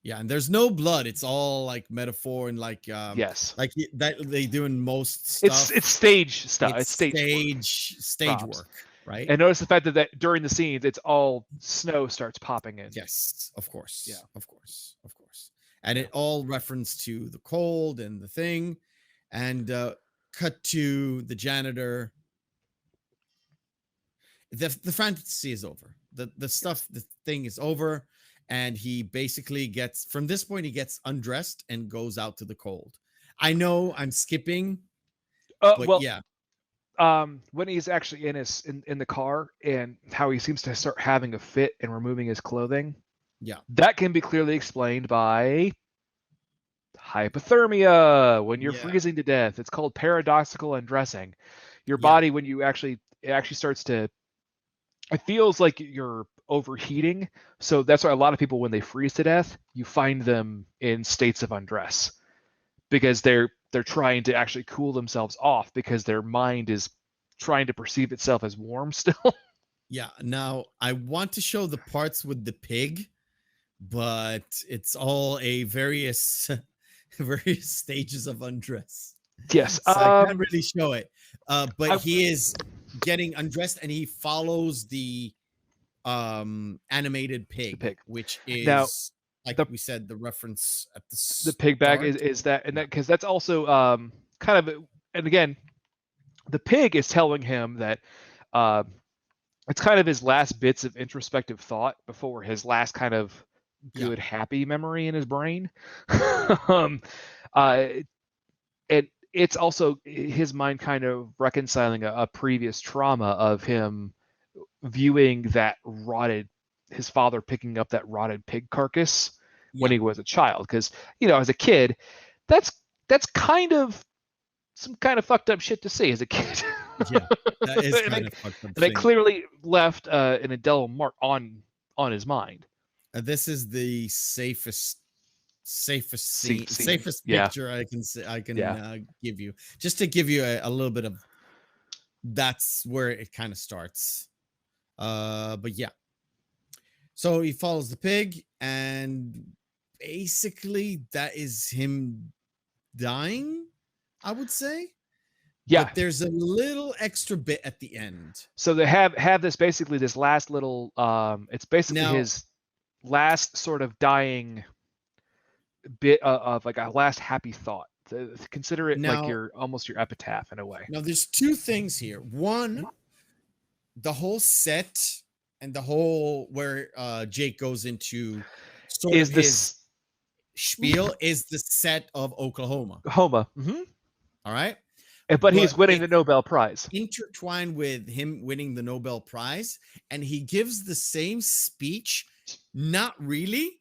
Yeah, and there's no blood. It's all like metaphor and Yes. that they do in most It's stuff. stage stuff. It's It's stage work, stage props. work, right? And notice the fact that during the scenes, it's all snow starts popping in. Yes, of course. Yeah. Of course. Of course. And Yeah. it all reference to the cold and the thing. And cut to the janitor. The fantasy is over. The thing is over, and he basically gets, from this point, he gets undressed and goes out to the cold. I know I'm skipping, but Well, yeah, when he's actually in the car and how he seems to start having a fit and removing his clothing, yeah, that can be clearly explained by hypothermia. When you're yeah, freezing to death, it's called paradoxical undressing. Your yeah, body, when you it actually starts to, it feels like you're overheating. So that's why a lot of people, when they freeze to death, you find them in states of undress because they're trying to actually cool themselves off because their mind is trying to perceive itself as warm still. yeah. Now I want to show the parts with the pig, but it's all a various various stages of undress. Yes. So I can't really show it. But I, he is getting undressed and he follows the animated the pig, pig. which Now, is, like the we said, the reference at the the pig bag start. is that, and Yeah, that because that's also kind of, and again, the pig is telling him that uh, it's kind of his last bits of introspective thought before his last kind of yeah, good happy memory in his brain. um, uh, and it's also his mind kind of reconciling a previous trauma of him viewing that rotted, his father picking up that rotted pig carcass when yeah, he was a child, because as a kid, that's kind of some kind of fucked up shit to see as a kid. yeah. That is and, kind it, of fucked up and it thing. clearly left an indelible mark on his mind. This is the safest scene, Scene. safest Yeah. picture I can say, I can Yeah. give you, just to give you a little bit of, that's where it kind of starts. But yeah, so he follows the pig, and basically that is him dying, I would say. Yeah. But there's a little extra bit at the end. So they have this, basically this last little it's basically Now, his last sort of dying bit of like a last happy thought. Consider it like now, your almost your epitaph in a way. now, there's two things here. One, the whole set and the whole where Jake goes into sort of Is his this spiel is the set of Oklahoma. Homa? Mm-hmm. All right. But he's But winning the it's Nobel Prize. intertwined with him winning the Nobel Prize, and he gives the same speech, not really,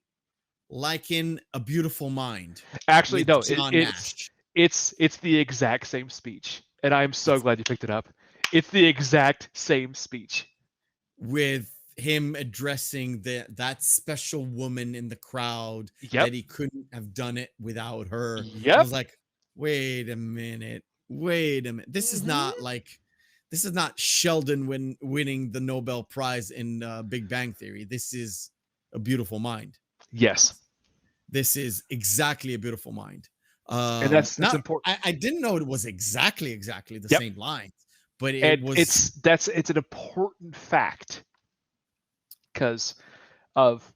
like in A Beautiful Mind Actually, with no, John Nash, it's the exact same speech, and I'm so glad you picked it up. It's the exact same speech. with him addressing that special woman in the crowd, Yep. that he couldn't have done it without her. I Yep. was like, wait a minute. This is not like, this is not Sheldon winning the Nobel Prize in Big Bang Theory. This is A Beautiful Mind. Yes. This is exactly A Beautiful Mind. And that's Now, important. I didn't know it was exactly the Yep. same lines, but it And was, it's an important fact because of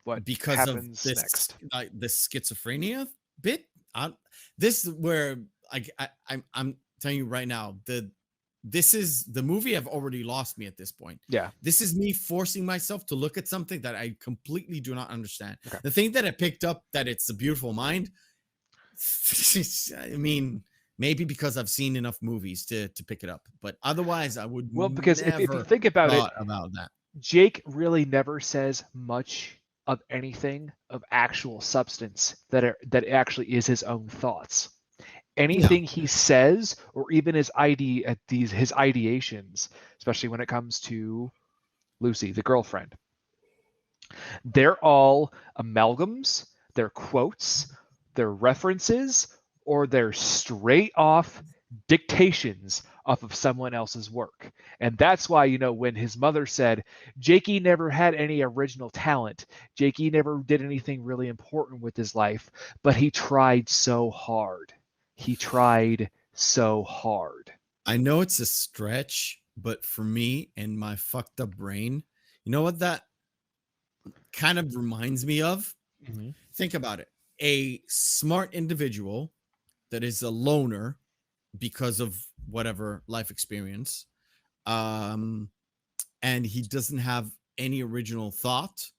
what because of happens this, next. like the schizophrenia bit. This is where I'm telling you right now, this is the movie I've already lost me at this point. Yeah. This is me forcing myself to look at something that I completely do not understand. Okay. The thing that I picked up, that it's A Beautiful Mind, I mean, maybe because I've seen enough movies to pick it up, but otherwise I would Because if you think about it, about that. Jake really never says much of anything of actual substance that actually is his own thoughts. Anything he says, or even his his ideations, especially when it comes to Lucy, the girlfriend, they're all amalgams, they're quotes, they're references, or they're straight off dictations off of someone else's work. And that's why, when his mother said, Jakey never had any original talent, Jakey never did anything really important with his life, but he tried so hard. He tried so hard. I know it's a stretch, but for me and my fucked up brain, you know what that kind of reminds me of? Mm-hmm. Think about it. A smart individual that is a loner because of whatever life experience. And he doesn't have any original thought,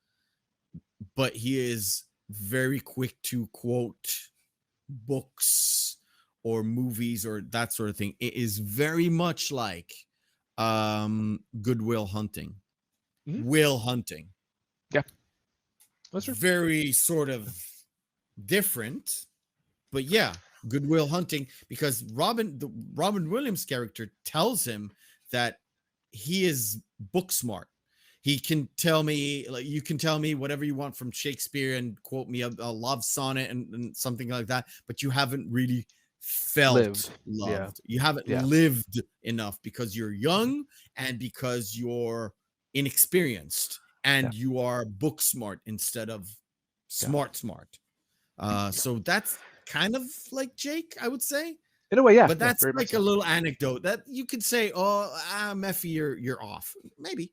but he is very quick to quote books or movies or that sort of thing. It is very much like Good Will Hunting. Will Hunting. Yeah. That's true. Very sort of different, but yeah, Good Will Hunting, because Robin Williams character tells him that he is book smart. He can tell me, like, you can tell me whatever you want from Shakespeare and quote me a love sonnet and something like that, but you haven't really loved. Yeah. You haven't lived enough because you're young and because you're inexperienced and you are book smart instead of smart. So that's kind of like Jake, I would say. In a way, yeah. But that's very like much so. a little anecdote that you could say, oh, Meffy, you're off. Maybe.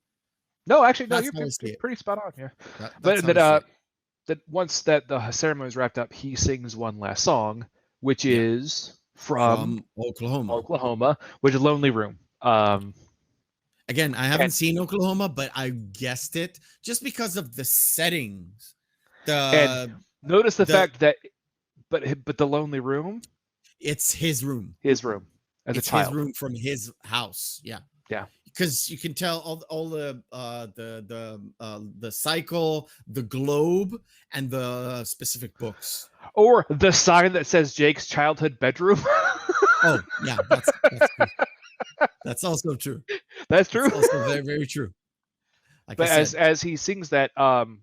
No, actually, no, That's you're pretty spot on. Yeah. That's But that once that the ceremony is wrapped up, he sings one last song, which is from Oklahoma, which is Lonely Room. Again, I haven't seen Oklahoma, but I guessed it just because of the settings. And notice the fact that, but the Lonely Room, it's his room. His room as a child. His room from his house. Yeah. Yeah. Because you can tell all the cycle, the globe, and the specific books, or the sign that says Jake's childhood bedroom. Oh yeah, that's true. That's also true. That's true. That's also very, very true. Like but as he sings that, and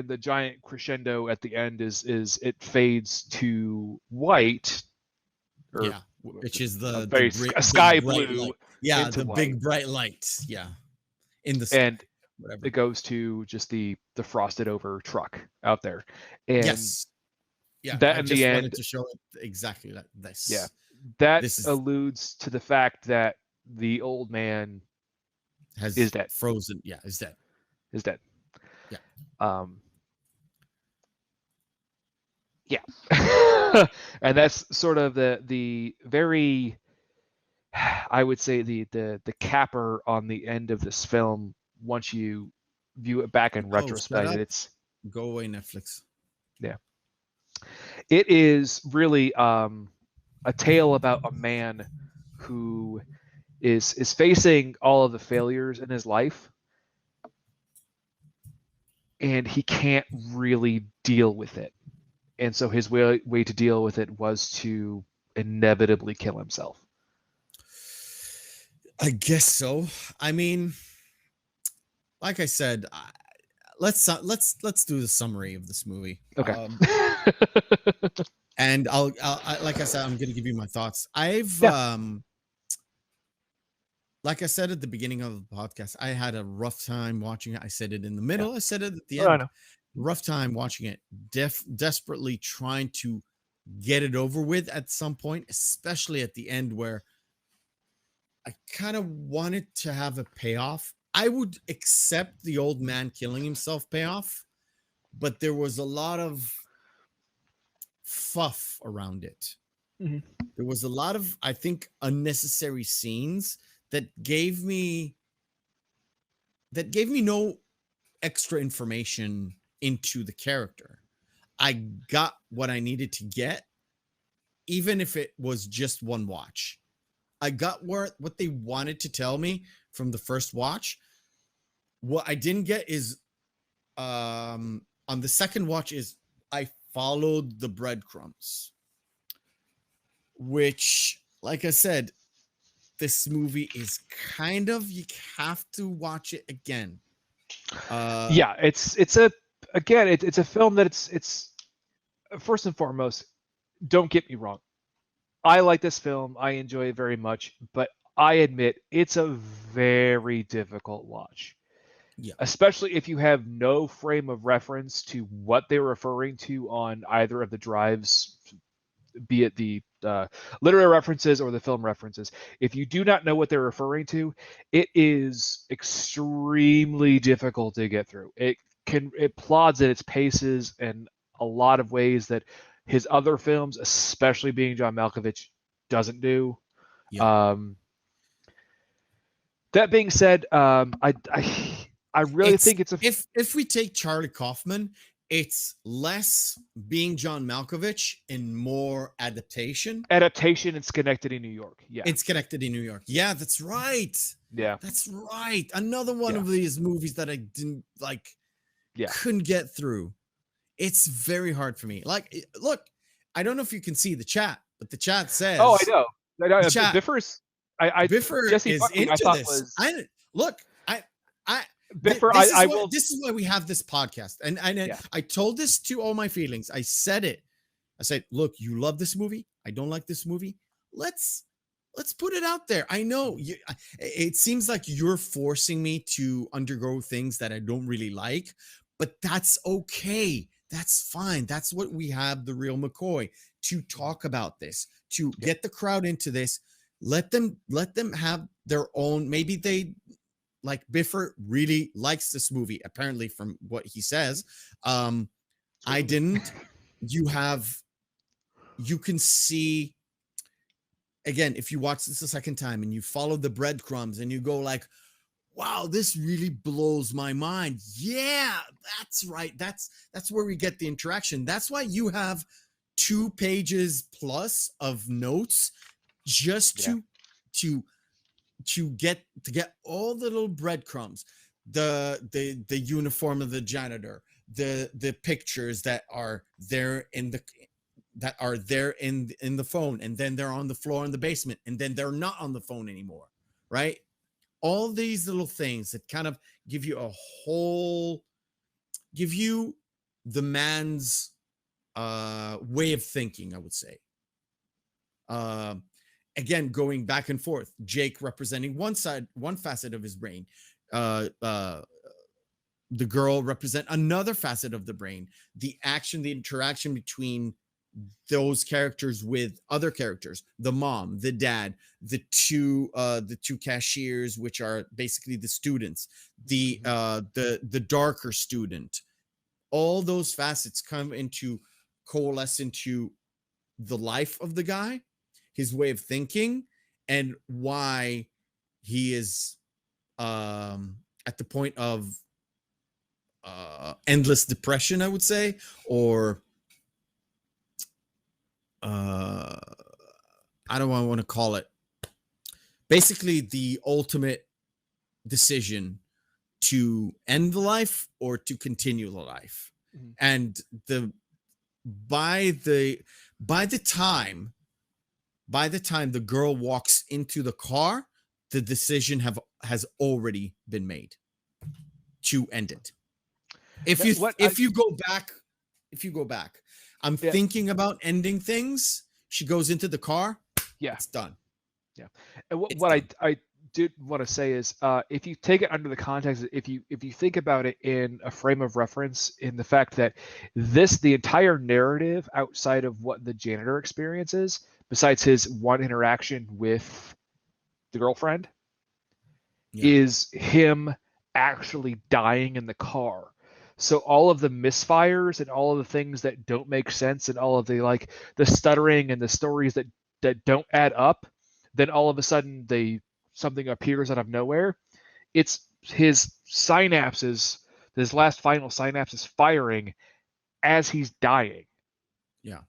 the giant crescendo at the end is it fades to white. Which is the sky blue. Yeah, the white. Big bright light. Yeah, in the sky. And whatever. It goes to just the frosted over truck out there. And yes. Yeah, that I in just the wanted end to show it exactly that. This. Yeah, that alludes to the fact that the old man is dead. Frozen. Yeah, is dead. Is dead. Yeah. Yeah. And that's sort of the very, I would say the capper on the end of this film once you view it back in retrospect. It's go away, Netflix. Yeah. It is really a tale about a man who is facing all of the failures in his life, and he can't really deal with it. And so his way to deal with it was to inevitably kill himself. I guess so. I mean, like I said, let's do the summary of this movie. Okay. And I'll like I said, I'm going to give you my thoughts. Like I said at the beginning of the podcast, I had a rough time watching it. I said it in the middle. Yeah. I said it at the end. I know. Rough time watching it. Desperately trying to get it over with at some point, especially at the end where I kind of wanted to have a payoff. I would accept the old man killing himself payoff, but there was a lot of fluff around it. Mm-hmm. There was a lot of, I think, unnecessary scenes that gave me no extra information into the character. I got what I needed to get, even if it was just one watch. I got what they wanted to tell me from the first watch. What I didn't get is on the second watch is I followed the breadcrumbs, which, like I said, this movie is kind of, you have to watch it again. Yeah, it's a film that it's first and foremost, don't get me wrong, I like this film, I enjoy it very much, but I admit it's a very difficult watch. Yeah. Especially if you have no frame of reference to what they're referring to on either of the drives, be it the literary references or the film references. If you do not know what they're referring to, it is extremely difficult to get through. It plods at its paces in a lot of ways that his other films, especially being John Malkovich, doesn't do. Yeah. That being said, I really think it's a if we take Charlie Kaufman, it's less being John Malkovich and more adaptation. adaptation in Schenectady, New York. Yeah, It's connected in New York. Yeah, that's right. yeah, That's right. Another one Yeah. of these movies that I didn't like, Yeah. couldn't get through. It's very hard for me. Like, look, I don't know if you can see the chat, but the chat says, Oh, I know. The chat, Biffer's. Biffer Jesse is Buckley, into I thought this. was Look, Biffer. This is why we have this podcast. And Yeah. I told this to all my feelings. I said it. I said, look, you love this movie. I don't like this movie. Let's put it out there. I know it seems like you're forcing me to undergo things that I don't really like, but that's okay. That's fine. That's what we have the Reel McCoy to talk about this, to get the crowd into this. Let them have their own. Maybe they, like, Biffer really likes this movie, apparently, from what he says. I didn't. You can see, again, if you watch this a second time and you follow the breadcrumbs and you go like, wow, this really blows my mind. Yeah, that's right. That's where we get the interaction. That's why you have 2 pages plus of notes just to get all the little breadcrumbs, the uniform of the janitor, the pictures that are there in the phone, and then they're on the floor in the basement, and then they're not on the phone anymore, right? All these little things that kind of give you the man's way of thinking, I would say. Again, going back and forth, Jake representing one facet of his brain, the girl represent another facet of the brain, the interaction between those characters with other characters, the mom, the dad, the two cashiers, which are basically the students, the darker student. All those facets coalesce into the life of the guy, his way of thinking, and why he is at the point of endless depression, I would say, or I don't want to call it, basically the ultimate decision to end the life or to continue the life. Mhm. And by the time the girl walks into the car, the decision has already been made to end it. If you go back, I'm thinking about ending things. She goes into the car. Yeah, it's done. Yeah, and what I did want to say is, if you take it under the context, if you think about it in a frame of reference, in the fact that the entire narrative outside of what the janitor experiences, besides his one interaction with the girlfriend, is him actually dying in the car. So all of the misfires and all of the things that don't make sense, and all of the the stuttering and the stories that don't add up, then all of a sudden something appears out of nowhere. It's his synapses, his last final synapses firing as he's dying. Yeah.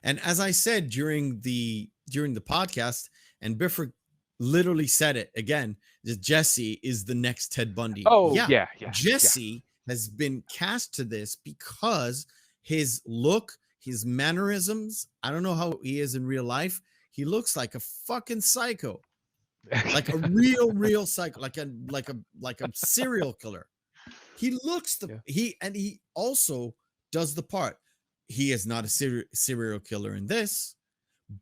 And as I said during the podcast, and Biffer literally said it again, that Jesse is the next Ted Bundy. Oh, yeah. Jesse has been cast to this because his look, his mannerisms, I don't know how he is in real life. He looks like a fucking psycho. Like a real psycho, like a serial killer. He looks he also does the part. He is not a serial killer in this,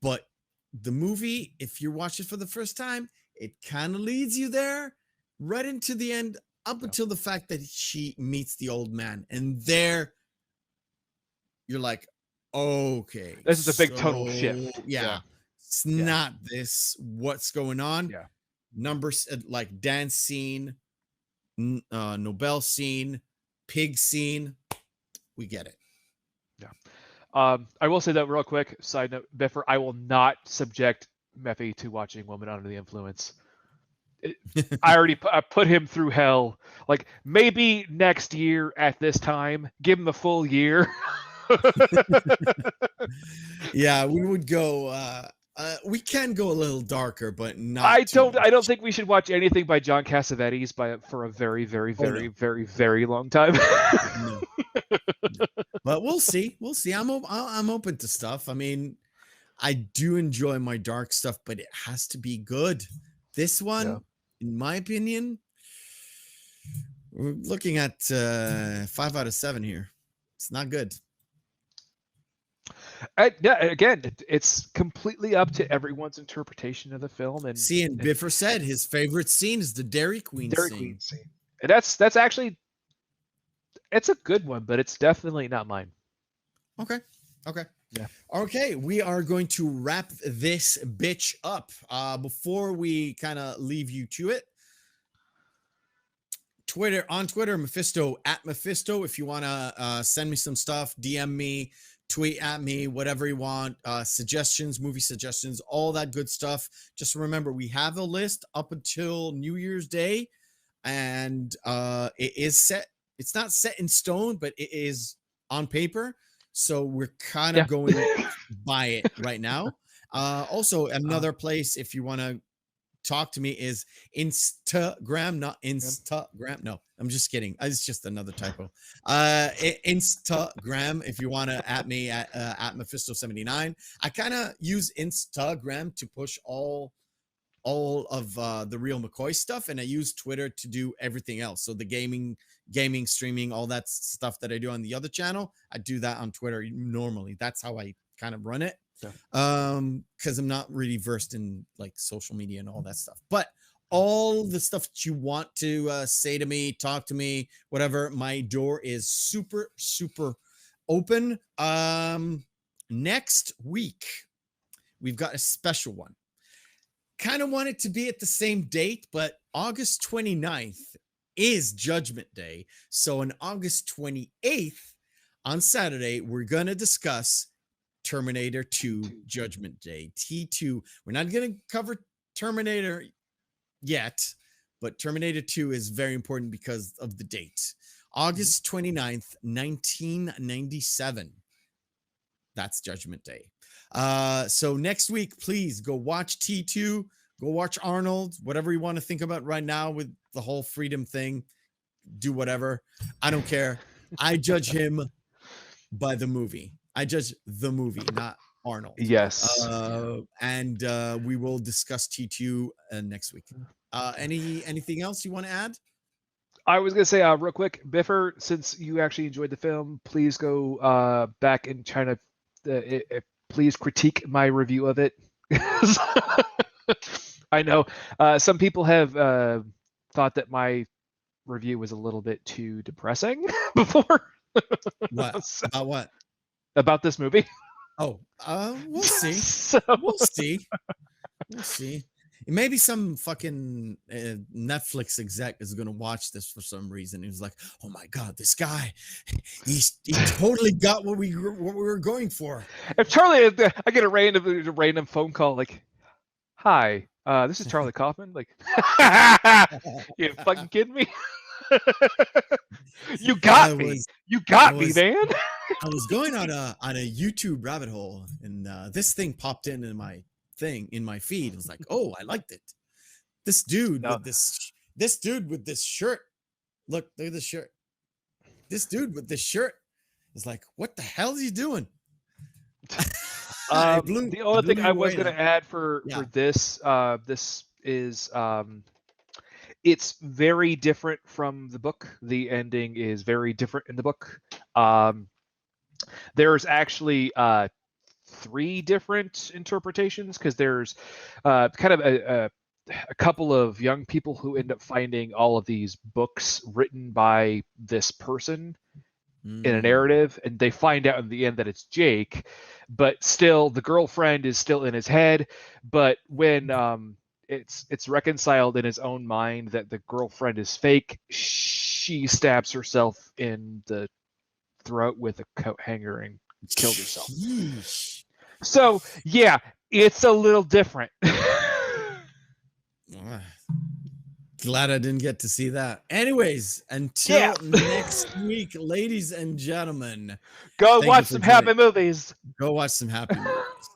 but the movie, if you watch it for the first time, it kind of leads you there right into the end, up until the fact that she meets the old man, and there you're like, okay, this is a big total shift. It's not this. What's going on? Numbers, like dance scene, Nobel scene, pig scene. We get it. I will say that real quick. Side note, Biffer, I will not subject Meffy to watching Woman Under the Influence. I put him through hell. Like, maybe next year at this time, give him a full year. Yeah, we would go. We can go a little darker, but not. I too don't. much. I don't think we should watch anything by John Cassavetes for a very, very, Oh, very, no. very, very long time. No. No. But we'll see. We'll see. I'm open to stuff. I mean, I do enjoy my dark stuff, but it has to be good. This one, Yeah. in my opinion, we're looking at 5 out of 7 here. It's not good. Yeah, again, it's completely up to everyone's interpretation of the film. And See, and Biffer said his favorite scene is the Dairy Queen scene. And that's actually, it's a good one, but it's definitely not mine. Okay. Yeah. Okay, we are going to wrap this bitch up. Before we kind of leave you to it, on Twitter, Meffistoe at Meffistoe. If you want to send me some stuff, DM me, tweet at me, whatever you want, suggestions, movie suggestions, all that good stuff. Just remember, we have a list up until New Year's Day, and it is set. It's not set in stone, but it is on paper. So we're kind of going by it right now. Also, another place, if you want to talk to me, is Instagram, not Instagram. No, I'm just kidding. It's just another typo. Instagram, if you want to at me at Meffistoe79. I kind of use Instagram to push all of the Reel McCoy stuff, and I use Twitter to do everything else. So the gaming, streaming, all that stuff that I do on the other channel, I do that on Twitter normally. That's how I kind of run it. Because I'm not really versed in like social media and all that stuff. But all the stuff that you want to say to me, talk to me, whatever, my door is super, super open. Next week, we've got a special one. Kind of want it to be at the same date, but August 29th is Judgment Day. So on August 28th, on Saturday, we're going to discuss Terminator 2 Judgment Day. T2. We're not going to cover Terminator yet, but Terminator 2 is very important because of the date. August 29th, 1997. That's Judgment Day. So next week, please go watch T2, go watch Arnold, whatever you want to think about right now with the whole freedom thing. Do whatever. I don't care. I judge him by the movie. I judge the movie, not Arnold. Yes. And we will discuss T2 next week. Anything else you want to add? I was going to say real quick, Biffer, since you actually enjoyed the film, please go back and try to please critique my review of it. I know some people have thought that my review was a little bit too depressing before. What? About what? About this movie. Oh, we'll see. We'll see. Maybe some fucking Netflix exec is going to watch this for some reason. He was like, "Oh my god, this guy, he totally got what we were going for." If Charlie, I get a random phone call like, "Hi, this is Charlie Kaufman." Like, you fucking kidding me? You got me. You got me, man. I was going on a YouTube rabbit hole, and this thing popped in my thing in my feed. It was like, oh, I liked it. This dude with this shirt. Look at this shirt. This dude with this shirt is like, what the hell is he doing? The only thing I was going to add for this, this is it's very different from the book. The ending is very different in the book. There's actually 3 different interpretations, because there's kind of a couple of young people who end up finding all of these books written by this person in a narrative, and they find out in the end that it's Jake, but still the girlfriend is still in his head. But when it's reconciled in his own mind that the girlfriend is fake, she stabs herself in the throat with a coat hanger and killed herself. Yeesh. So yeah, it's a little different. Glad I didn't get to see that. Anyways, until Yeah. next week, ladies and gentlemen, Go thank you watch for some joining. happy movies. Go watch some happy movies.